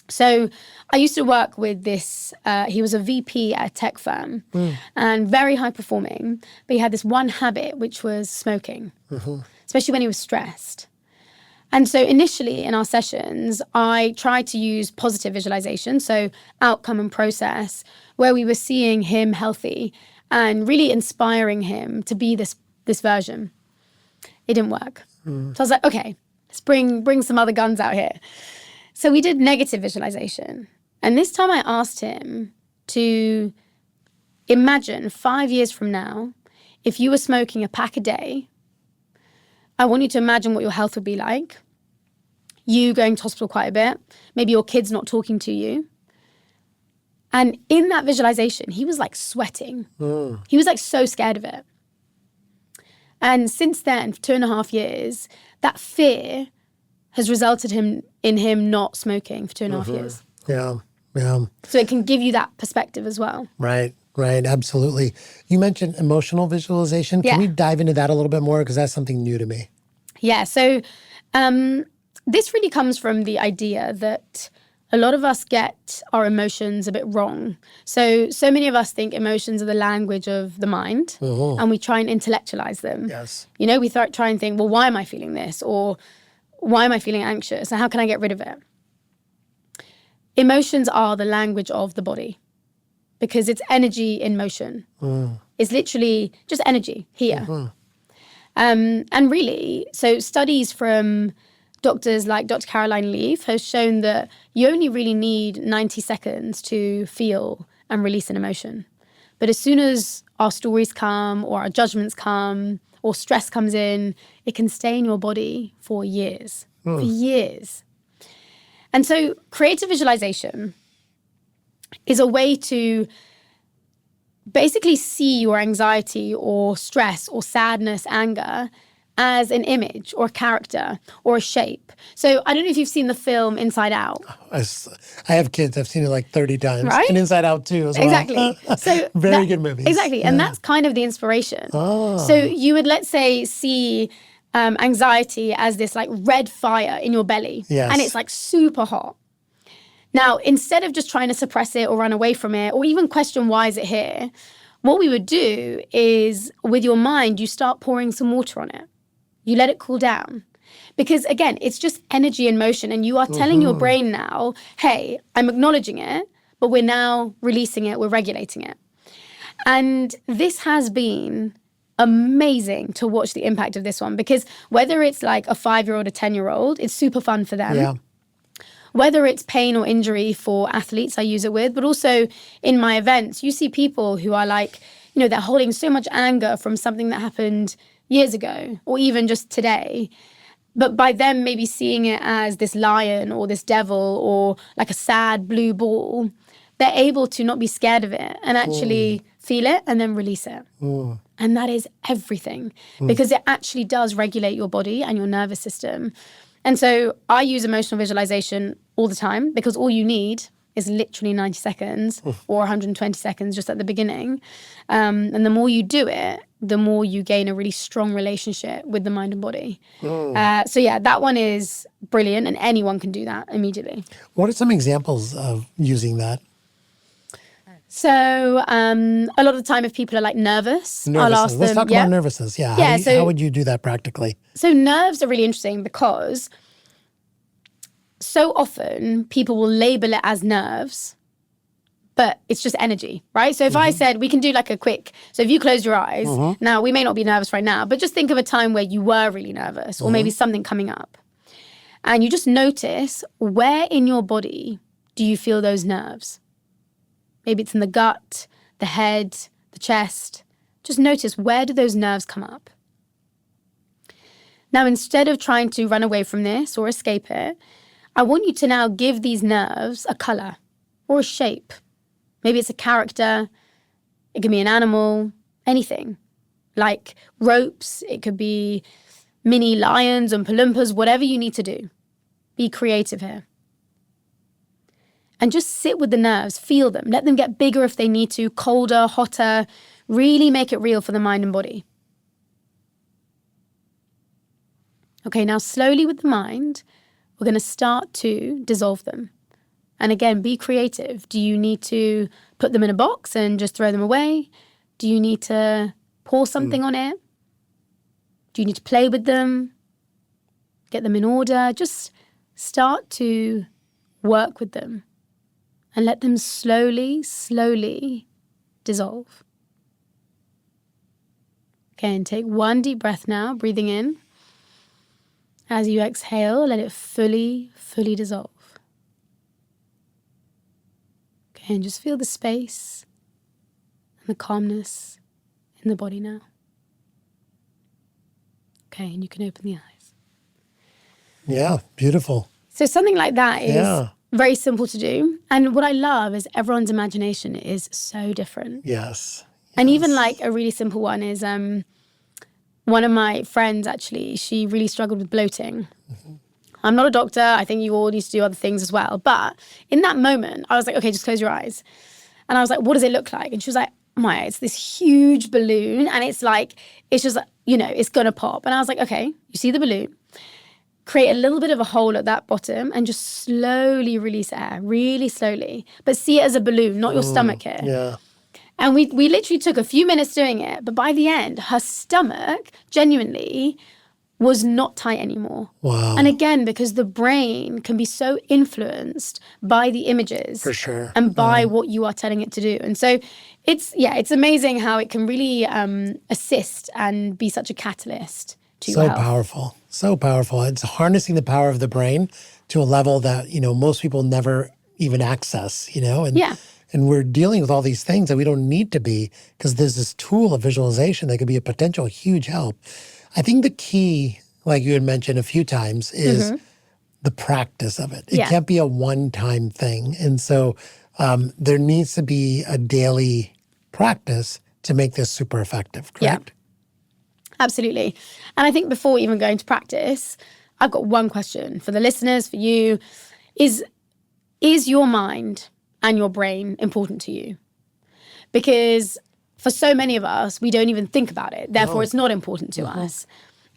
so I used to work with this, he was a VP at a tech firm and very high performing, but he had this one habit, which was smoking, especially when he was stressed. And so initially in our sessions, I tried to use positive visualization, so outcome and process, where we were seeing him healthy and really inspiring him to be this version. It didn't work. So I was like, okay, let's bring some other guns out here. So we did negative visualization. And this time I asked him to imagine 5 years from now, if you were smoking a pack a day, I want you to imagine what your health would be like. You going to hospital quite a bit. Maybe your kids not talking to you. And in that visualization, he was like sweating. He was like so scared of it. And since then, for 2.5 years, that fear has resulted in him not smoking for 2.5 years. Yeah. So it can give you that perspective as well. Right, absolutely. You mentioned emotional visualization. Can we dive into that a little bit more? Because that's something new to me. Yeah, so this really comes from the idea that a lot of us get our emotions a bit wrong. So many of us think emotions are the language of the mind, and we try and intellectualize them. Yes. We try and think, well, why am I feeling this? Or why am I feeling anxious? And how can I get rid of it? Emotions are the language of the body because it's energy in motion. It's literally just energy here. And really, so studies from doctors like Dr. Caroline Leaf has shown that you only really need 90 seconds to feel and release an emotion. But as soon as our stories come or our judgments come or stress comes in, it can stay in your body for years, for years. And so creative visualization is a way to basically see your anxiety or stress or sadness, anger as an image or a character or a shape. So I don't know if you've seen the film Inside Out. I have kids. I've seen it like 30 times. Right? And Inside Out too as well. Exactly. So Very good movie. Exactly. And that's kind of the inspiration. So you would, let's say, see anxiety as this like red fire in your belly. Yes. And it's like super hot. Now, instead of just trying to suppress it or run away from it or even question why is it here, what we would do is with your mind, you start pouring some water on it. You let it cool down. Because again, it's just energy in motion and you are telling your brain now, hey, I'm acknowledging it, but we're now releasing it, we're regulating it. And this has been amazing to watch the impact of this one because whether it's like a 5-year-old, a 10-year-old, it's super fun for them. Yeah. Whether it's pain or injury for athletes I use it with, but also in my events, you see people who are like, they're holding so much anger from something that happened years ago or even just today. But by them maybe seeing it as this lion or this devil or like a sad blue ball, they're able to not be scared of it and actually feel it and then release it. And that is everything because it actually does regulate your body and your nervous system. And so I use emotional visualization all the time because all you need is literally 90 seconds or 120 seconds just at the beginning. And the more you do it, the more you gain a really strong relationship with the mind and body. So yeah, that one is brilliant and anyone can do that immediately. What are some examples of using that? So a lot of the time if people are like nervous, I'll ask them. Let's talk about nervousness. Yeah. How would you do that practically? So nerves are really interesting because so often people will label it as nerves, but it's just energy, right? So if I said we can do like a quick, so if you close your eyes, now we may not be nervous right now, but just think of a time where you were really nervous or maybe something coming up. And you just notice where in your body do you feel those nerves? Maybe it's in the gut, the head, the chest. Just notice, where do those nerves come up? Now, instead of trying to run away from this or escape it, I want you to now give these nerves a color or a shape. Maybe it's a character. It can be an animal, anything. Like ropes, it could be mini lions and palumpas, whatever you need to do. Be creative here. And just sit with the nerves, feel them. Let them get bigger if they need to, colder, hotter. Really make it real for the mind and body. Okay, now slowly with the mind, we're going to start to dissolve them. And again, be creative. Do you need to put them in a box and just throw them away? Do you need to pour something on it? Do you need to play with them? Get them in order? Just start to work with them and let them slowly, slowly dissolve. Okay, and take one deep breath now, breathing in. As you exhale, let it fully, fully dissolve. Okay, and just feel the space and the calmness in the body now. Okay, and you can open the eyes. Yeah, beautiful. So something like that is very simple to do. And what I love is everyone's imagination is so different. Yes. And even like a really simple one is one of my friends, actually, she really struggled with bloating. Mm-hmm. I'm not a doctor. I think you all need to do other things as well. But in that moment, I was like, okay, just close your eyes. And I was like, what does it look like? And she was like, Maya, it's this huge balloon. And it's like, it's just, you know, it's going to pop. And I was like, okay, you see the balloon. Create a little bit of a hole at that bottom and just slowly release air, really slowly. But see it as a balloon, not your stomach here. Yeah. And we literally took a few minutes doing it. But by the end, her stomach genuinely was not tight anymore. Wow. And again, because the brain can be so influenced by the images. For sure. And by what you are telling it to do. And so it's amazing how it can really assist and be such a catalyst to your health. So powerful. So powerful. It's harnessing the power of the brain to a level that, you know, most people never even access, you know? And, and we're dealing with all these things that we don't need to be, because there's this tool of visualization that could be a potential huge help. I think the key, like you had mentioned a few times, is the practice of it. It can't be a one-time thing. And so there needs to be a daily practice to make this super effective, correct? Yeah. Absolutely. And I think before even going to practice, I've got one question for the listeners, for you. Is your mind and your brain important to you? Because for so many of us, we don't even think about it. Therefore, it's not important to us.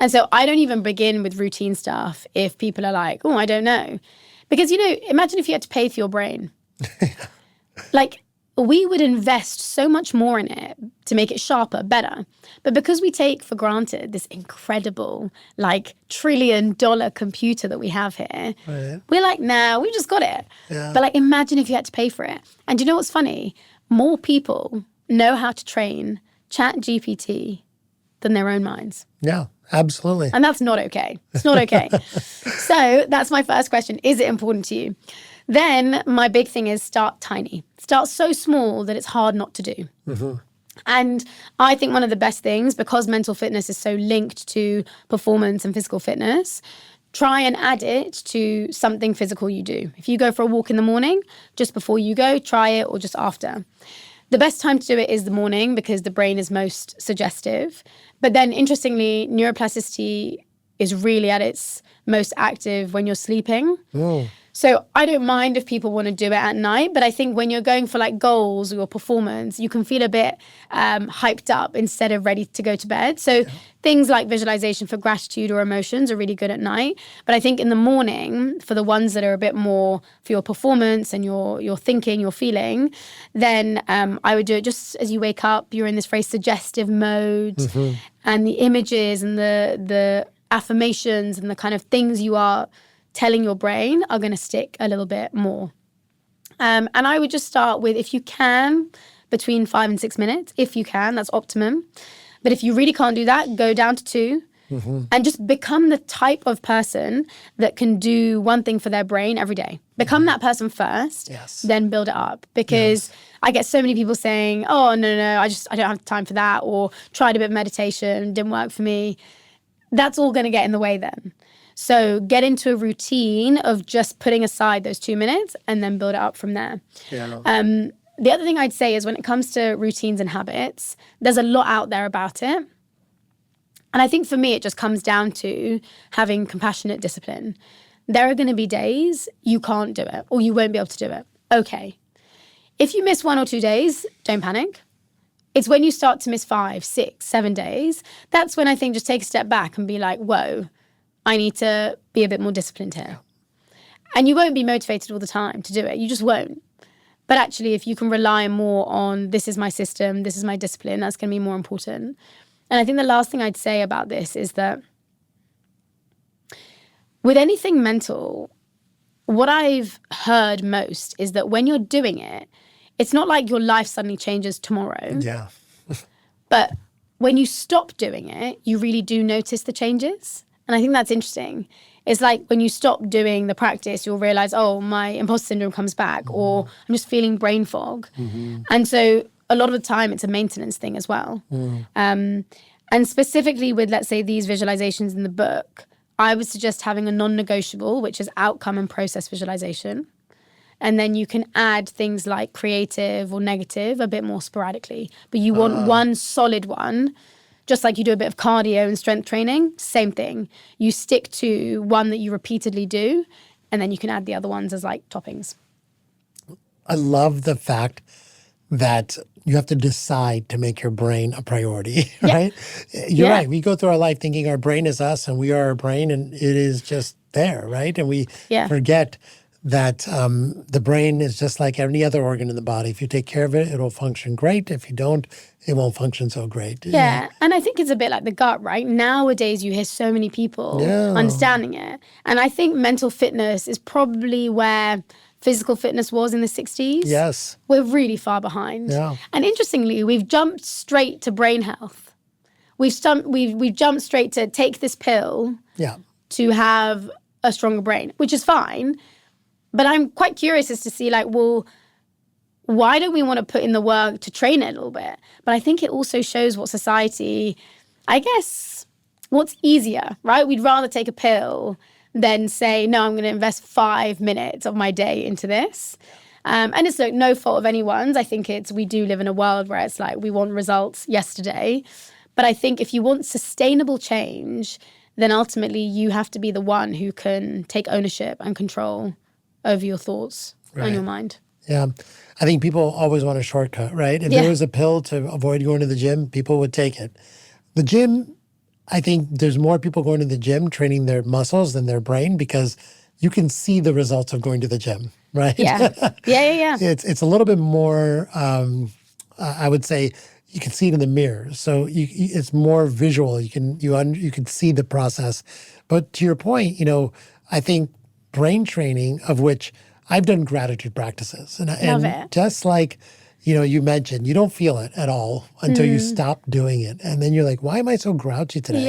And so I don't even begin with routine stuff if people are like, oh, I don't know. Because, you know, imagine if you had to pay for your brain. Like, we would invest so much more in it to make it sharper, better. But because we take for granted this incredible, like, $1 trillion computer that we have here, we're like, nah, we just got it. Yeah. But, like, imagine if you had to pay for it. And do you know what's funny? More people know how to train ChatGPT than their own minds. Yeah, absolutely. And that's not okay. It's not okay. So that's my first question. Is it important to you? Then my big thing is start tiny. Start so small that it's hard not to do. Mm-hmm. And I think one of the best things, because mental fitness is so linked to performance and physical fitness, try and add it to something physical you do. If you go for a walk in the morning, just before you go, try it, or just after. The best time to do it is the morning because the brain is most suggestive. But then interestingly, neuroplasticity is really at its most active when you're sleeping. So I don't mind if people want to do it at night, but I think when you're going for like goals or your performance, you can feel a bit hyped up instead of ready to go to bed. So things like visualization for gratitude or emotions are really good at night. But I think in the morning, for the ones that are a bit more for your performance and your thinking, your feeling, then I would do it just as you wake up. You're in this very suggestive mode, and the images and the affirmations and the kind of things you are telling your brain are going to stick a little bit more. And I would just start with, if you can, between 5 and 6 minutes. If you can, that's optimum. But if you really can't do that, go down to 2. and just become the type of person that can do one thing for their brain every day. Become that person first, then build it up. Because I get so many people saying, oh, no, I don't have time for that, or tried a bit of meditation, didn't work for me. That's all going to get in the way then. So get into a routine of just putting aside those 2 minutes and then build it up from there. The other thing I'd say is when it comes to routines and habits, there's a lot out there about it. And I think for me, it just comes down to having compassionate discipline. There are going to be days you can't do it or you won't be able to do it. Okay. If you miss 1 or 2 days, don't panic. It's when you start to miss 5, 6, 7 days, that's when I think just take a step back and be like, whoa, I need to be a bit more disciplined here. And you won't be motivated all the time to do it. You just won't. But actually, if you can rely more on this is my system, this is my discipline, that's going to be more important. And I think the last thing I'd say about this is that with anything mental, what I've heard most is that when you're doing it, it's not like your life suddenly changes tomorrow. Yeah. But when you stop doing it, you really do notice the changes. And I think that's interesting. It's like when you stop doing the practice, you'll realize, oh, my imposter syndrome comes back, or I'm just feeling brain fog. And so a lot of the time, it's a maintenance thing as well. And specifically with, let's say, these visualizations in the book, I would suggest having a non-negotiable, which is outcome and process visualization. And then you can add things like creative or negative a bit more sporadically. But you want one solid one, just like you do a bit of cardio and strength training, same thing. You stick to one that you repeatedly do, and then you can add the other ones as like toppings. I love the fact that you have to decide to make your brain a priority, right? You're right. We go through our life thinking our brain is us and we are our brain and it is just there, right? And we forget that the brain is just like any other organ in the body. If you take care of it, it'll function great. If you don't, it won't function so great. Yeah. And I think it's a bit like the gut, right? Nowadays, you hear so many people understanding it. And I think mental fitness is probably where physical fitness was in the 60s. Yes. We're really far behind. Yeah. And interestingly, we've jumped straight to brain health. We've jumped straight to take this pill to have a stronger brain, which is fine. But I'm quite curious as to see, like, well, why don't we want to put in the work to train it a little bit? But I think it also shows what society, I guess, what's easier, right? We'd rather take a pill than say, no, I'm going to invest 5 minutes of my day into this. And it's like no fault of anyone's. I think we do live in a world where it's like we want results yesterday. But I think if you want sustainable change, then ultimately you have to be the one who can take ownership and control over your thoughts and your mind. Yeah. I think people always want a shortcut, right? If there was a pill to avoid going to the gym, people would take it. The gym, I think there's more people going to the gym training their muscles than their brain because you can see the results of going to the gym, right? Yeah. It's a little bit more, I would say, you can see it in the mirror. So it's more visual. You can see the process. But to your point, I think brain training, of which I've done gratitude practices. Love it. Just like, you mentioned, you don't feel it at all until you stop doing it. And then you're like, why am I so grouchy today?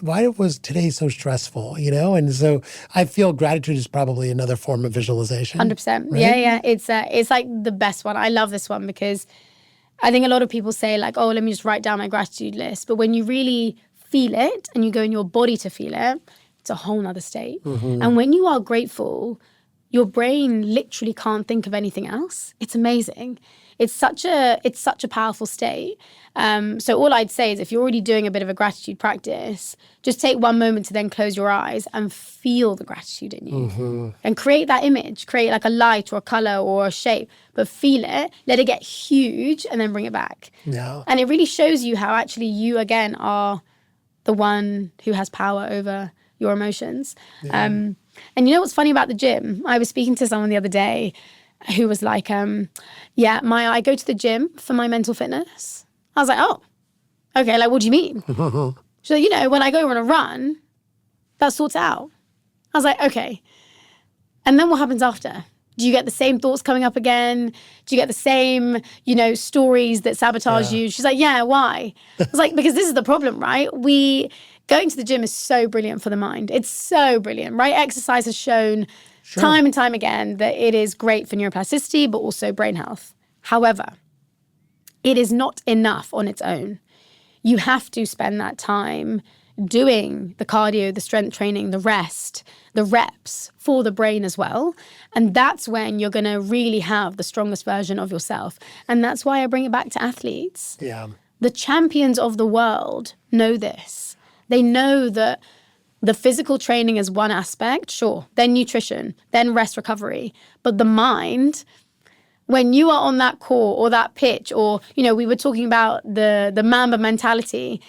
Why was today so stressful, And so I feel gratitude is probably another form of visualization. 100%. Right? Yeah. It's like the best one. I love this one because I think a lot of people say like, oh, let me just write down my gratitude list. But when you really feel it and you go in your body to feel it, it's a whole nother state. And when you are grateful, your brain literally can't think of anything else. It's amazing. It's such a powerful state. So all I'd say is if you're already doing a bit of a gratitude practice, just take one moment to then close your eyes and feel the gratitude in you. And create that image. Create like a light or a color or a shape, but feel it, let it get huge, and then bring it back. Yeah. And it really shows you how actually you, again, are the one who has power over your emotions. Yeah. And what's funny about the gym? I was speaking to someone the other day who was like, I go to the gym for my mental fitness. I was like, oh, okay, like, what do you mean? She's like, when I go on a run, that sorts it out. I was like, okay. And then what happens after? Do you get the same thoughts coming up again? Do you get the same, stories that sabotage you? She's like, yeah, why? I was like, because this is the problem, right? Going to the gym is so brilliant for the mind. It's so brilliant, right? Exercise has shown time and time again that it is great for neuroplasticity, but also brain health. However, it is not enough on its own. You have to spend that time doing the cardio, the strength training, the rest, the reps for the brain as well. And that's when you're going to really have the strongest version of yourself. And that's why I bring it back to athletes. Yeah. The champions of the world know this. They know that the physical training is one aspect, sure, then nutrition, then rest recovery. But the mind, when you are on that court or that pitch, or, we were talking about the Mamba mentality,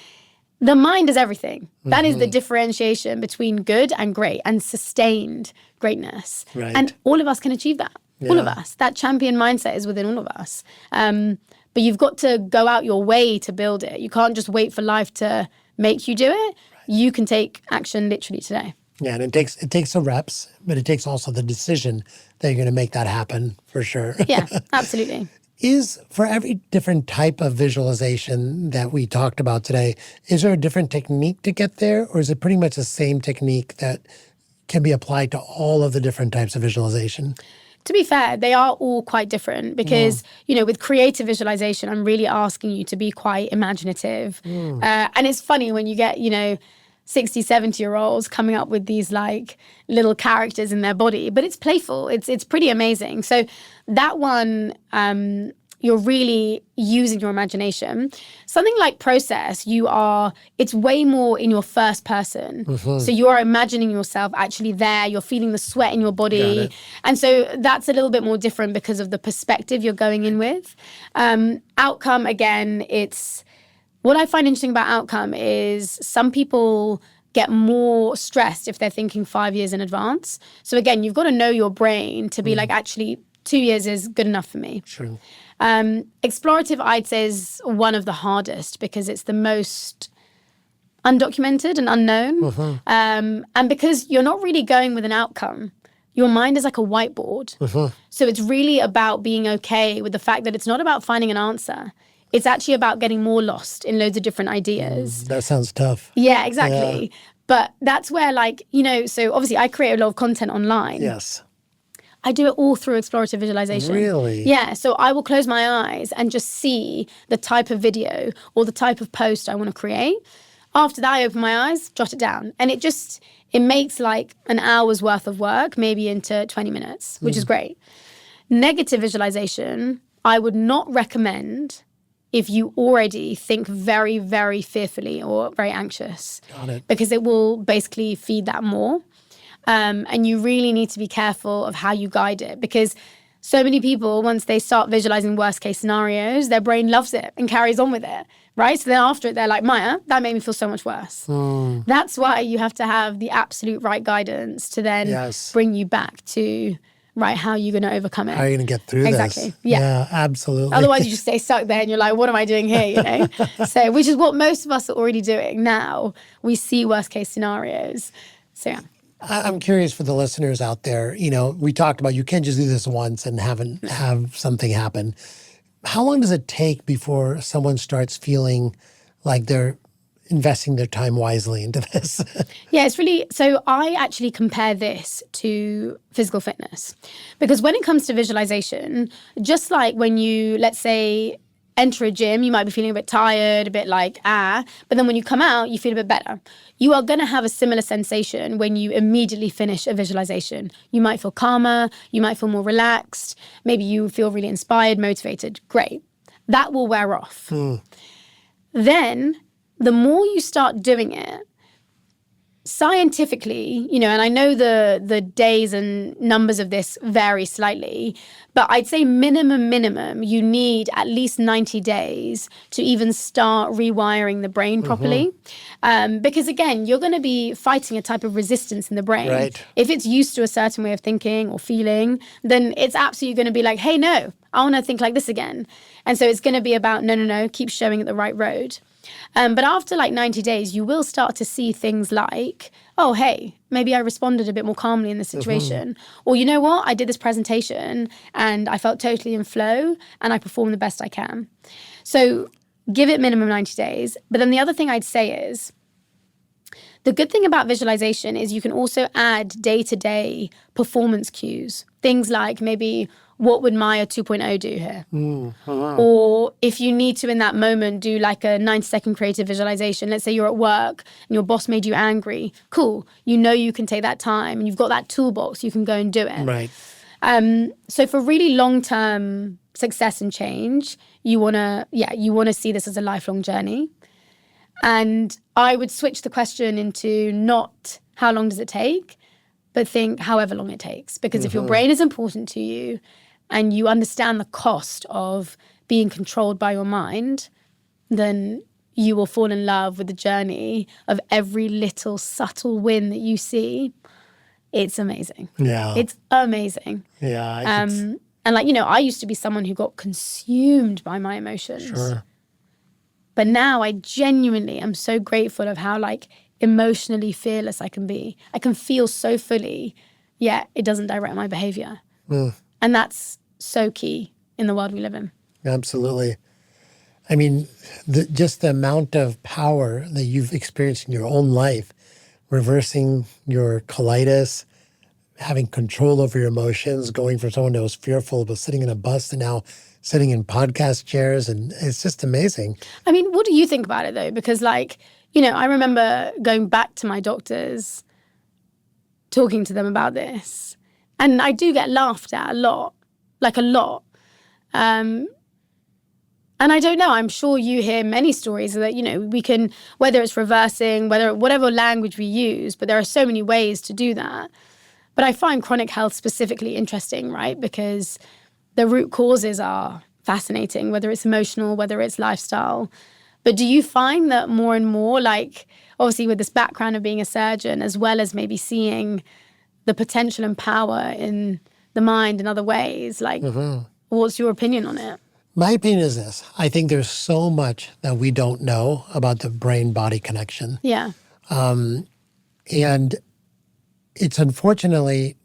the mind is everything. That is the differentiation between good and great and sustained greatness. Right. And all of us can achieve that. Yeah. All of us. That champion mindset is within all of us. But you've got to go out your way to build it. You can't just wait for life to make you do it. Right. You can take action literally today. Yeah, and it takes the reps, but it takes also the decision that you're going to make that happen for sure. Yeah, absolutely. Is for every different type of visualization that we talked about today, is there a different technique to get there, or is it pretty much the same technique that can be applied to all of the different types of visualization? To be fair, they are all quite different because, with creative visualization, I'm really asking you to be quite imaginative. And it's funny when you get, 60, 70-year-olds coming up with these like little characters in their body, but it's playful. It's pretty amazing. So that one, you're really using your imagination. Something like process, it's way more in your first person. So you are imagining yourself actually there. You're feeling the sweat in your body. And so that's a little bit more different because of the perspective you're going in with. Outcome, again, what I find interesting about outcome is some people get more stressed if they're thinking 5 years in advance. So again, you've got to know your brain to be like, actually, 2 years is good enough for me. True. Explorative, I'd say, is one of the hardest because it's the most undocumented and unknown. And because you're not really going with an outcome. Your mind is like a whiteboard. So it's really about being okay with the fact that it's not about finding an answer. It's actually about getting more lost in loads of different ideas. That sounds tough. Yeah, exactly. Yeah. But that's where so obviously I create a lot of content online. Yes. I do it all through explorative visualization. Really? Yeah. So I will close my eyes and just see the type of video or the type of post I want to create. After that, I open my eyes, jot it down. And it makes like an hour's worth of work, maybe into 20 minutes, which is great. Negative visualization, I would not recommend if you already think very, very fearfully or very anxious. Got it. Because it will basically feed that more. And you really need to be careful of how you guide it because so many people, once they start visualizing worst case scenarios, their brain loves it and carries on with it, right? So then after it, they're like, Maya, that made me feel so much worse. That's why you have to have the absolute right guidance to then bring you back to, right, how are you going to overcome it? How are you going to get through this? Exactly. Yeah, absolutely. Otherwise, you just stay stuck there and you're like, what am I doing here, So, which is what most of us are already doing now. We see worst case scenarios. So, yeah. I'm curious for the listeners out there, we talked about you can't just do this once and have something happen. How long does it take before someone starts feeling like they're investing their time wisely into this? Yeah, it's really, so I actually compare this to physical fitness because when it comes to visualization, just like when you, let's say, enter a gym, you might be feeling a bit tired, a bit like, but then when you come out, you feel a bit better. You are going to have a similar sensation when you immediately finish a visualization. You might feel calmer, you might feel more relaxed, maybe you feel really inspired, motivated. Great. That will wear off. Then, the more you start doing it, scientifically, and I know the days and numbers of this vary slightly, but I'd say minimum, you need at least 90 days to even start rewiring the brain properly. Because again, you're going to be fighting a type of resistance in the brain. Right. If it's used to a certain way of thinking or feeling, then it's absolutely going to be like, hey, no, I want to think like this again. And so it's going to be about, no, keep showing it the right road. But after like 90 days, you will start to see things like, oh, hey, maybe I responded a bit more calmly in this situation. Or you know what? I did this presentation and I felt totally in flow and I performed the best I can. So give it minimum 90 days. But then the other thing I'd say is, the good thing about visualization is you can also add day-to-day performance cues. Things like maybe, what would Maya 2.0 do here? Or if you need to in that moment do like a 90-second creative visualization. Let's say you're at work and your boss made you angry. Cool. You know you can take that time and you've got that toolbox. You can go and do it. Right. So for really long-term success and change, you want to see this as a lifelong journey. And I would switch the question into not how long does it take, but think however long it takes. Because if your brain is important to you and you understand the cost of being controlled by your mind, then you will fall in love with the journey of every little subtle win that you see. It's amazing. Yeah. It's amazing. Yeah. And like, I used to be someone who got consumed by my emotions. Sure. But now I genuinely am so grateful of how like emotionally fearless I can be. I can feel so fully, yet it doesn't direct my behavior. And that's so key in the world we live in. Absolutely. I mean, just the amount of power that you've experienced in your own life, reversing your colitis, having control over your emotions, going from someone that was fearful about sitting in a bus to now sitting in podcast chairs, and it's just amazing. I mean, what do you think about it though? Because like, I remember going back to my doctors, talking to them about this, and I do get laughed at a lot. And I don't know, I'm sure you hear many stories that, we can, whether it's reversing, whatever language we use, but there are so many ways to do that. But I find chronic health specifically interesting, right? Because the root causes are fascinating, whether it's emotional, whether it's lifestyle. But do you find that more and more, like obviously with this background of being a surgeon, as well as maybe seeing the potential and power in the mind in other ways, like what's your opinion on it? My opinion is this. I think there's so much that we don't know about the brain-body connection. Yeah. And it's unfortunately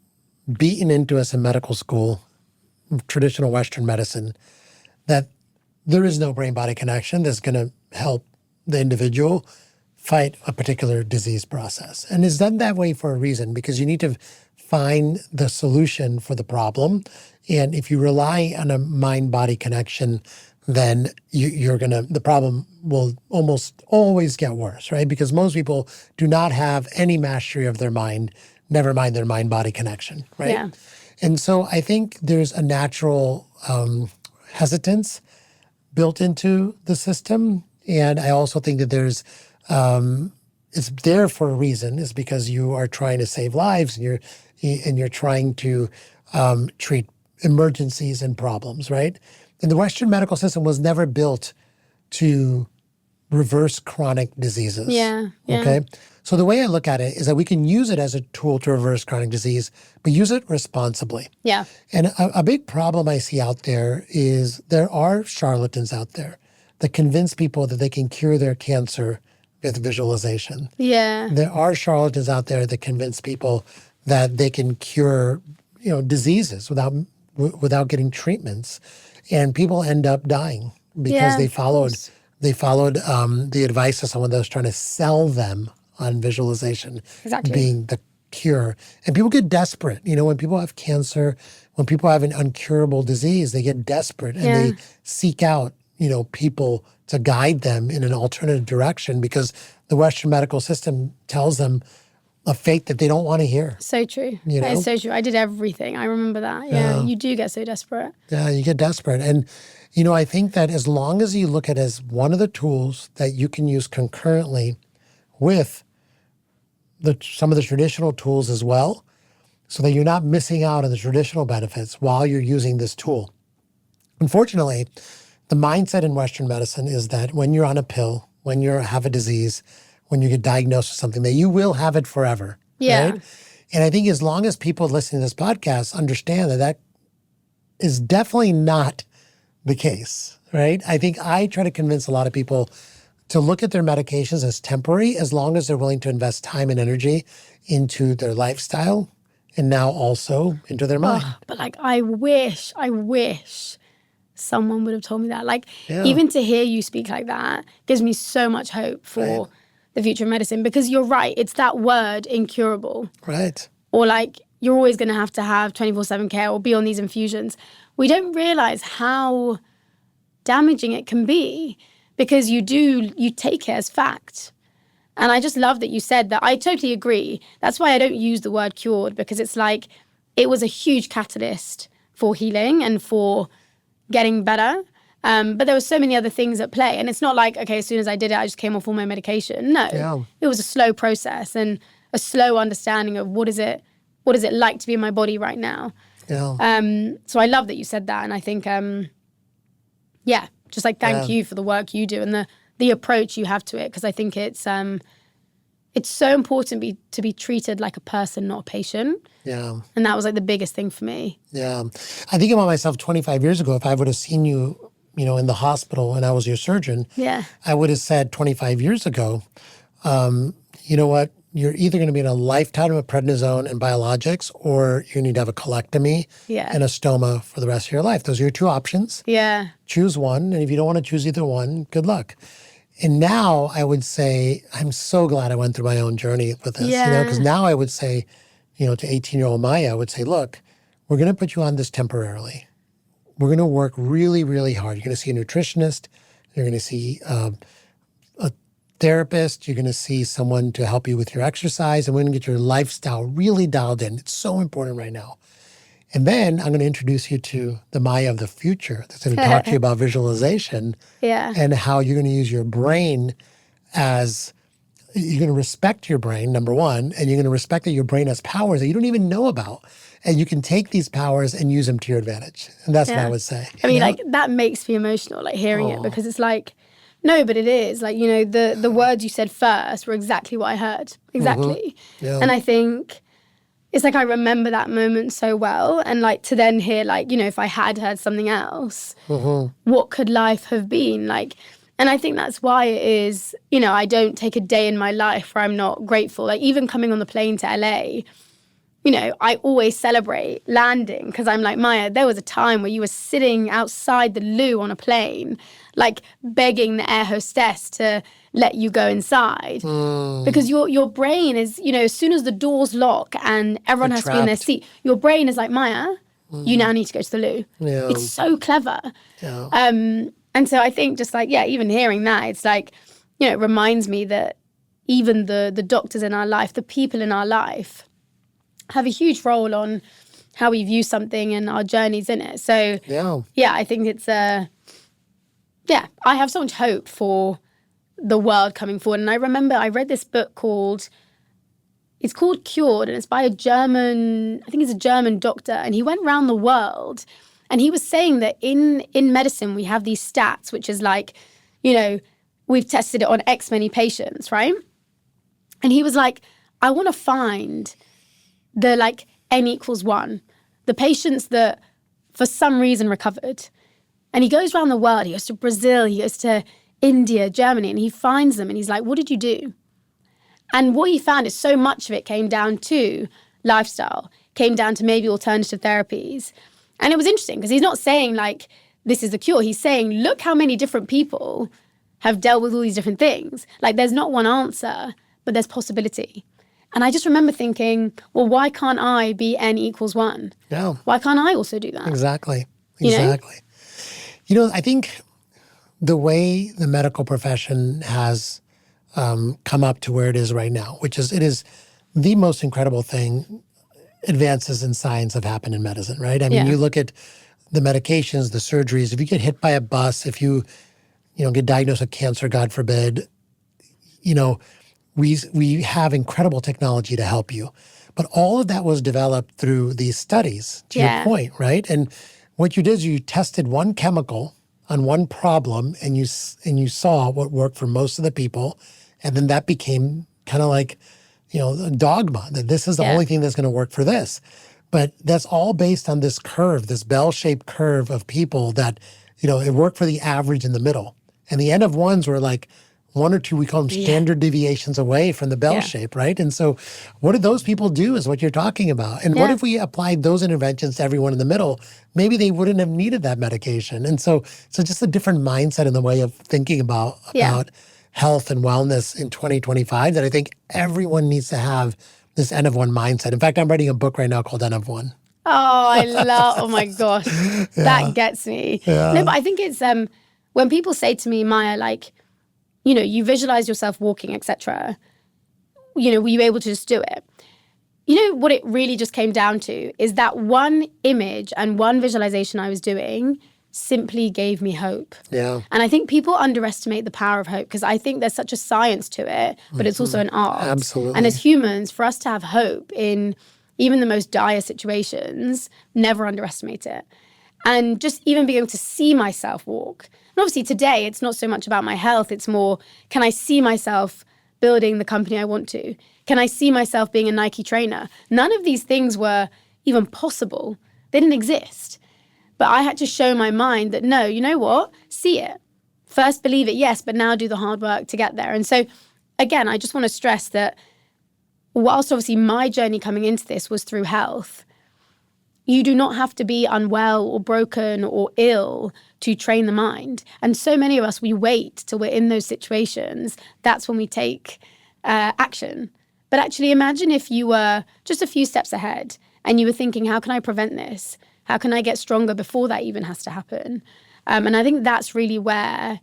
beaten into us in medical school, traditional Western medicine, that there is no brain-body connection that's going to help the individual fight a particular disease process. And it's done that way for a reason, because you need to find the solution for the problem. And if you rely on a mind-body connection, then the problem will almost always get worse, right? Because most people do not have any mastery of their mind, never mind their mind-body connection, right? Yeah. And so I think there's a natural hesitance built into the system. And I also think that there's, it's there for a reason. It's because you are trying to save lives and you're trying to treat emergencies and problems, right? And the Western medical system was never built to reverse chronic diseases. Yeah. Okay? So the way I look at it is that we can use it as a tool to reverse chronic disease, but use it responsibly. Yeah. And a big problem I see out there is there are charlatans out there that convince people that they can cure their cancer with visualization. Yeah. There are charlatans out there that convince people that they can cure, diseases without getting treatments, and people end up dying because they followed the advice of someone that was trying to sell them on visualization being the cure. And people get desperate. When people have cancer, when people have an incurable disease, they get desperate and they seek out, people to guide them in an alternative direction because the Western medical system tells them a fate that they don't want to hear. So true. That is so true. I did everything. I remember that. Yeah. You do get so desperate. Yeah, you get desperate. And, I think that as long as you look at it as one of the tools that you can use concurrently with some of the traditional tools as well, so that you're not missing out on the traditional benefits while you're using this tool. Unfortunately, the mindset in Western medicine is that when you're on a pill, when you have a disease, when you get diagnosed with something, that you will have it forever. Yeah. Right? And I think as long as people listening to this podcast understand that is definitely not the case, right? I think I try to convince a lot of people to look at their medications as temporary as long as they're willing to invest time and energy into their lifestyle and now also into their mind. But like, I wish someone would have told me that. Like, Yeah. even to hear you speak like that gives me so much hope for the future of medicine, because you're right. It's that word, incurable. Right. Or like, you're always going to have 24/7 care or be on these infusions. We don't realize how damaging it can be, because you take it as fact. And I just love that you said that. I totally agree. That's why I don't use the word cured, because it's like, it was a huge catalyst for healing and for getting better. But there were so many other things at play. And it's not like, okay, as soon as I did it, I just came off all my medication. No, It was a slow process and a slow understanding of what is it like to be in my body right now. Yeah. So I love that you said that. And I think, just like thank you for the work you do and the approach you have to it. Because I think it's so important to be treated like a person, not a patient. Yeah. And that was like the biggest thing for me. Yeah. I think about myself 25 years ago, if I would have seen you, in the hospital and I was your surgeon, I would have said 25 years ago, you know what? You're either going to be in a lifetime of prednisone and biologics, or you need to have a colectomy and a stoma for the rest of your life. Those are your two options. Yeah. Choose one. And if you don't want to choose either one, good luck. And now I would say, I'm so glad I went through my own journey with this, because now I would say, to 18-year-old Maya, I would say, look, we're going to put you on this temporarily. We're going to work really, really hard. You're going to see a nutritionist. You're going to see a therapist. You're going to see someone to help you with your exercise. And we're going to get your lifestyle really dialed in. It's so important right now. And then I'm going to introduce you to the Maya of the future that's going to talk to you about visualization and how you're going to use your brain as – you're going to respect your brain, number one, and you're going to respect that your brain has powers that you don't even know about. And you can take these powers and use them to your advantage. And that's what I would say. I mean, like, that makes me emotional, like, hearing it, because it's like, no, but it is. Like, the words you said first were exactly what I heard. Exactly. Mm-hmm. Yeah. And I think it's like I remember that moment so well. And, like, to then hear, like, if I had heard something else, what could life have been? Like, and I think that's why it is, I don't take a day in my life where I'm not grateful. Like, even coming on the plane to LA, I always celebrate landing, because I'm like, Maya, there was a time where you were sitting outside the loo on a plane, like begging the air hostess to let you go inside. Because your brain is, as soon as the doors lock and everyone has to be in their seat, your brain is like, Maya, you now need to go to the loo. Yeah. It's so clever. Yeah. And so I think just like, even hearing that, it's like, it reminds me that even the doctors in our life, the people in our life, have a huge role on how we view something and our journeys in it. So, I think it's I have so much hope for the world coming forward. And I remember I read this book called Cured, and it's by a German doctor, and he went around the world, and he was saying that in medicine we have these stats, which is like, we've tested it on X many patients, right? And he was like, I want to find the like N=1, the patients that for some reason recovered. And he goes around the world, he goes to Brazil, he goes to India, Germany, and he finds them and he's like, what did you do? And what he found is so much of it came down to lifestyle, came down to maybe alternative therapies. And it was interesting because he's not saying like, this is the cure. He's saying, look how many different people have dealt with all these different things. Like there's not one answer, but there's possibility. And I just remember thinking, well, why can't I be N=1? Yeah. Why can't I also do that? Exactly. Exactly. I think the way the medical profession has come up to where it is right now, it is the most incredible thing, advances in science have happened in medicine, right? I mean, you look at the medications, the surgeries, if you get hit by a bus, if you get diagnosed with cancer, God forbid, we have incredible technology to help you. But all of that was developed through these studies, to your point, right? And what you did is you tested one chemical on one problem and you saw what worked for most of the people. And then that became kind of like, a dogma that this is the only thing that's going to work for this. But that's all based on this curve, this bell-shaped curve of people that, it worked for the average in the middle. And the N of ones were like, one or two, we call them standard deviations away from the bell shape, right? And so what did those people do is what you're talking about. And what if we applied those interventions to everyone in the middle? Maybe they wouldn't have needed that medication. And so just a different mindset in the way of thinking about health and wellness in 2025 that I think everyone needs to have this N of one mindset. In fact, I'm writing a book right now called N of one. Oh, I love, oh my gosh, that gets me. Yeah. No, but I think it's, when people say to me, Maya, like, you know, you visualize yourself walking, etc. You know, were you able to just do it? You know, what it really just came down to is that one image and one visualization I was doing simply gave me hope. Yeah. And I think people underestimate the power of hope because I think there's such a science to it, but it's also an art. Absolutely. And as humans, for us to have hope in even the most dire situations, never underestimate it. And just even being able to see myself walk. And obviously today, it's not so much about my health. It's more, can I see myself building the company I want to? Can I see myself being a Nike trainer? None of these things were even possible. They didn't exist. But I had to show my mind that, no, you know what? See it. First believe it, yes, but now do the hard work to get there. And so, again, I just want to stress that whilst obviously my journey coming into this was through health, you do not have to be unwell or broken or ill to train the mind. And so many of us, we wait till we're in those situations. That's when we take action. But actually imagine if you were just a few steps ahead and you were thinking, how can I prevent this? How can I get stronger before that even has to happen? And I think that's really where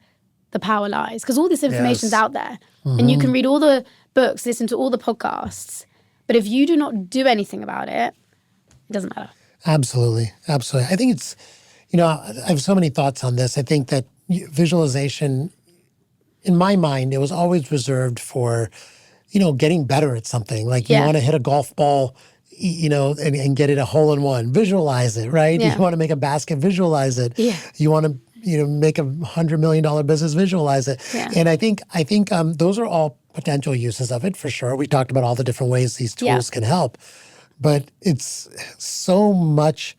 the power lies, because all this information's out there. And you can read all the books, listen to all the podcasts. But if you do not do anything about it, it doesn't matter. Absolutely. Absolutely. I think it's, you know, I have so many thoughts on this. I think that visualization, in my mind, it was always reserved for, you know, getting better at something. Like you want to hit a golf ball, you know, and get it a hole in one. Visualize it, right? You want to make a basket, visualize it. You want to, you know, make $100 million business, visualize it. And I think those are all potential uses of it for sure. We talked about all the different ways these tools can help. But it's so much,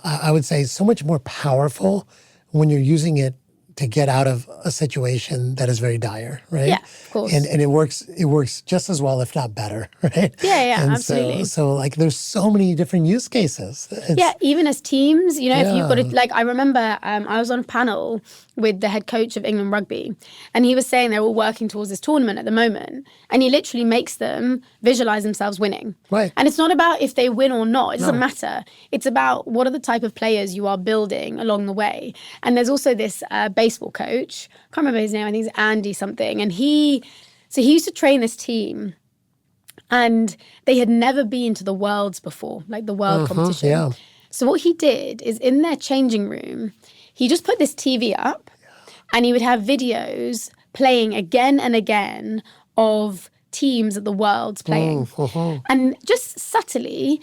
I would say, so much more powerful when you're using it to get out of a situation that is very dire, right? Yeah, of course. And it works just as well, if not better, right? Yeah, and absolutely. So like there's so many different use cases. Even as teams, you know, if you've got to, like, I remember I was on a panel with the head coach of England Rugby, and he was saying they're all working towards this tournament at the moment, and he literally makes them visualize themselves winning. Right. And it's not about if they win or not. It doesn't matter. It's about what are the type of players you are building along the way. And there's also this baseball coach, I can't remember his name, I think it's Andy something, and he used to train this team, and they had never been to the Worlds before, like the world competition. Yeah. So what he did is in their changing room, he just put this TV up and he would have videos playing again and again of teams at the Worlds playing. And just subtly,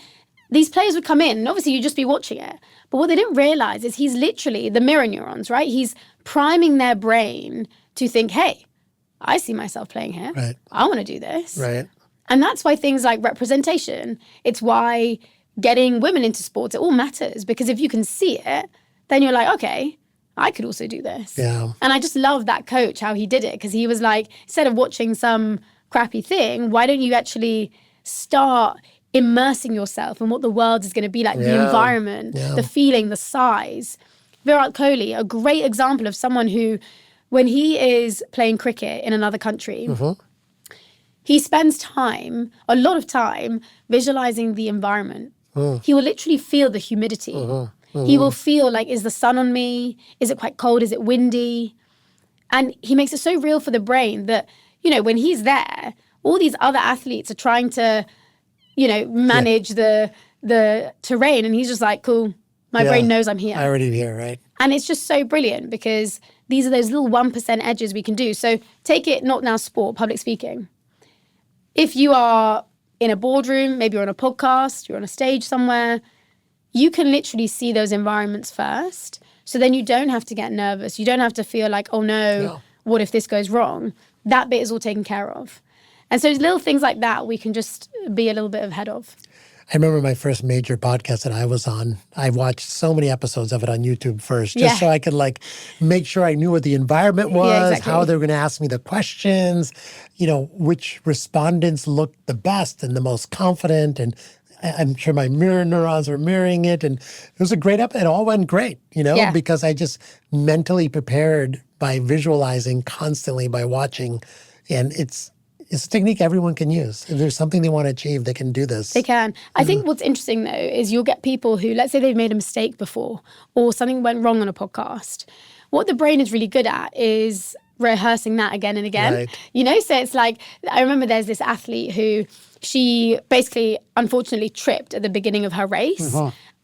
these players would come in, and obviously you'd just be watching it. But what they didn't realize is he's literally the mirror neurons, right? He's priming their brain to think, hey, I see myself playing here. Right. I want to do this. Right. And that's why things like representation, it's why getting women into sports, it all matters. Because if you can see it, then you're like, okay, I could also do this. Yeah. And I just love that coach, how he did it. Because he was like, instead of watching some crappy thing, why don't you actually start immersing yourself in what the world is going to be like, the environment, the feeling, the size. Virat Kohli, a great example of someone who, when he is playing cricket in another country, he spends time, a lot of time, visualizing the environment. He will literally feel the humidity. He will feel like, is the sun on me? Is it quite cold? Is it windy? And he makes it so real for the brain that, you know, when he's there, all these other athletes are trying to, you know, manage the terrain. And he's just like, cool, my brain knows I'm here. I already here, right? And it's just so brilliant because these are those little 1% edges we can do. So take it, not now sport, public speaking. If you are in a boardroom, maybe you're on a podcast, you're on a stage somewhere, you can literally see those environments first. So then you don't have to get nervous. You don't have to feel like, oh no, what if this goes wrong? That bit is all taken care of. And so little things like that, we can just be a little bit ahead of. I remember my first major podcast that I was on. I watched so many episodes of it on YouTube first, just Yeah. so I could like make sure I knew what the environment was, Yeah, exactly. how they were going to ask me the questions, which respondents looked the best and the most confident. And I'm sure my mirror neurons were mirroring it. And it was a great episode. It all went great, Yeah. because I just mentally prepared by visualizing constantly, by watching. And it's a technique everyone can use. If there's something they want to achieve, they can do this. They can. I think what's interesting, though, is you'll get people who, let's say they've made a mistake before or something went wrong on a podcast. What the brain is really good at is rehearsing that again and again. Right. So it's like, I remember there's this athlete who she basically, unfortunately, tripped at the beginning of her race.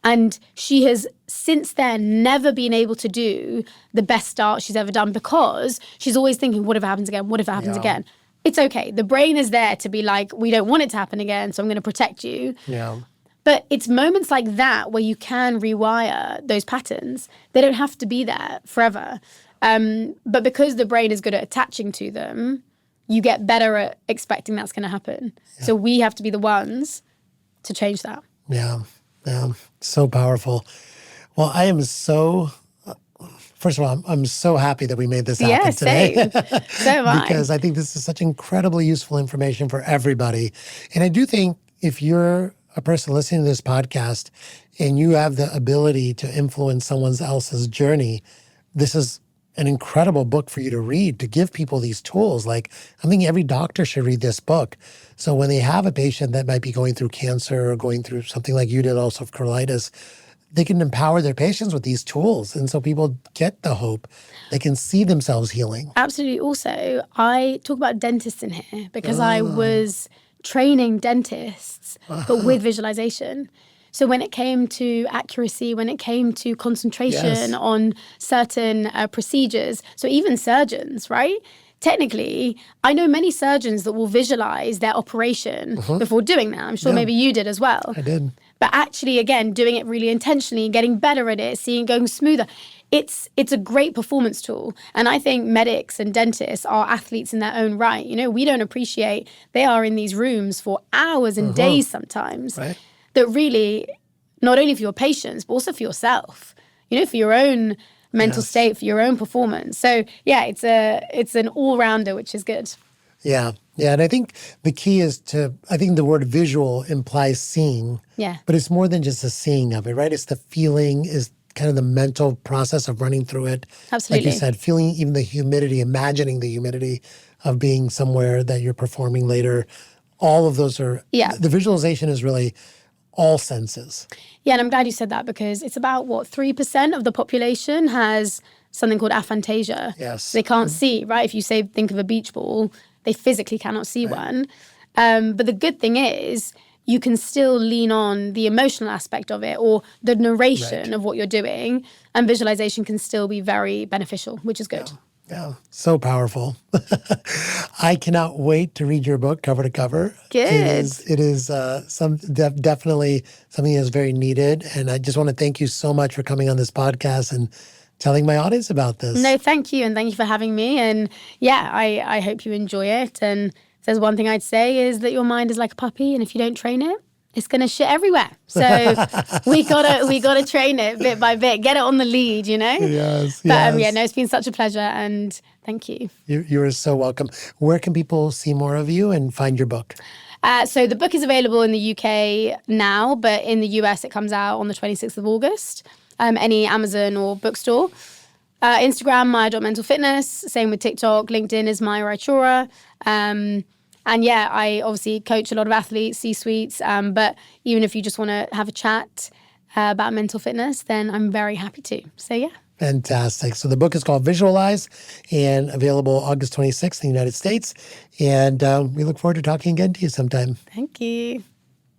And she has since then never been able to do the best start she's ever done because she's always thinking, what if it happens again? What if it happens again? It's okay. The brain is there to be like, we don't want it to happen again, so I'm going to protect you. Yeah. But it's moments like that where you can rewire those patterns. They don't have to be there forever. But because the brain is good at attaching to them, you get better at expecting that's going to happen. Yeah. So we have to be the ones to change that. Yeah. So powerful. Well, I am so... First of all, I'm so happy that we made this happen today. Same. So am I. Because I think this is such incredibly useful information for everybody. And I do think if you're a person listening to this podcast and you have the ability to influence someone else's journey, this is an incredible book for you to read, to give people these tools. Like, I think every doctor should read this book. So when they have a patient that might be going through cancer or going through something like you did, also colitis, they can empower their patients with these tools. And so people get the hope. They can see themselves healing. Absolutely. Also, I talk about dentists in here because I was training dentists, but with visualization. So when it came to accuracy, when it came to concentration on certain procedures, so even surgeons, right? Technically, I know many surgeons that will visualize their operation before doing that. I'm sure maybe you did as well. I did. But actually, again, doing it really intentionally and getting better at it, seeing it going smoother, it's a great performance tool. And I think medics and dentists are athletes in their own right. We don't appreciate they are in these rooms for hours and days sometimes. Right. That really, not only for your patients, but also for yourself, for your own mental state, for your own performance. So yeah, it's an all-rounder, which is good. Yeah. And I think the key is I think the word visual implies seeing. Yeah. But it's more than just the seeing of it, right? It's the feeling, is kind of the mental process of running through it. Absolutely. Like you said, feeling even the humidity, imagining the humidity of being somewhere that you're performing later. All of those are, the visualization is really all senses. Yeah, and I'm glad you said that because it's about, 3% of the population has something called aphantasia. Yes. They can't see, right? If you think of a beach ball, they physically cannot see one. But the good thing is you can still lean on the emotional aspect of it or the narration of what you're doing, and visualization can still be very beneficial, which is good. Yeah, so powerful. I cannot wait to read your book cover to cover. Good. It is definitely something that's very needed. And I just want to thank you so much for coming on this podcast and telling my audience about this. No, thank you. And thank you for having me. And yeah, I hope you enjoy it. And if there's one thing I'd say is that your mind is like a puppy. And if you don't train it, it's going to shit everywhere. So we gotta train it bit by bit, get it on the lead, Yes. But it's been such a pleasure, and thank you. You are so welcome. Where can people see more of you and find your book? So the book is available in the UK now, but in the US it comes out on the 26th of August. Any Amazon or bookstore. Instagram, Maya.mentalfitness. Same with TikTok. LinkedIn is Maya Raichoora. And yeah, I obviously coach a lot of athletes, C-suites, but even if you just want to have a chat about mental fitness, then I'm very happy to. So yeah. Fantastic. So the book is called Visualize and available August 26th in the United States. And we look forward to talking again to you sometime. Thank you.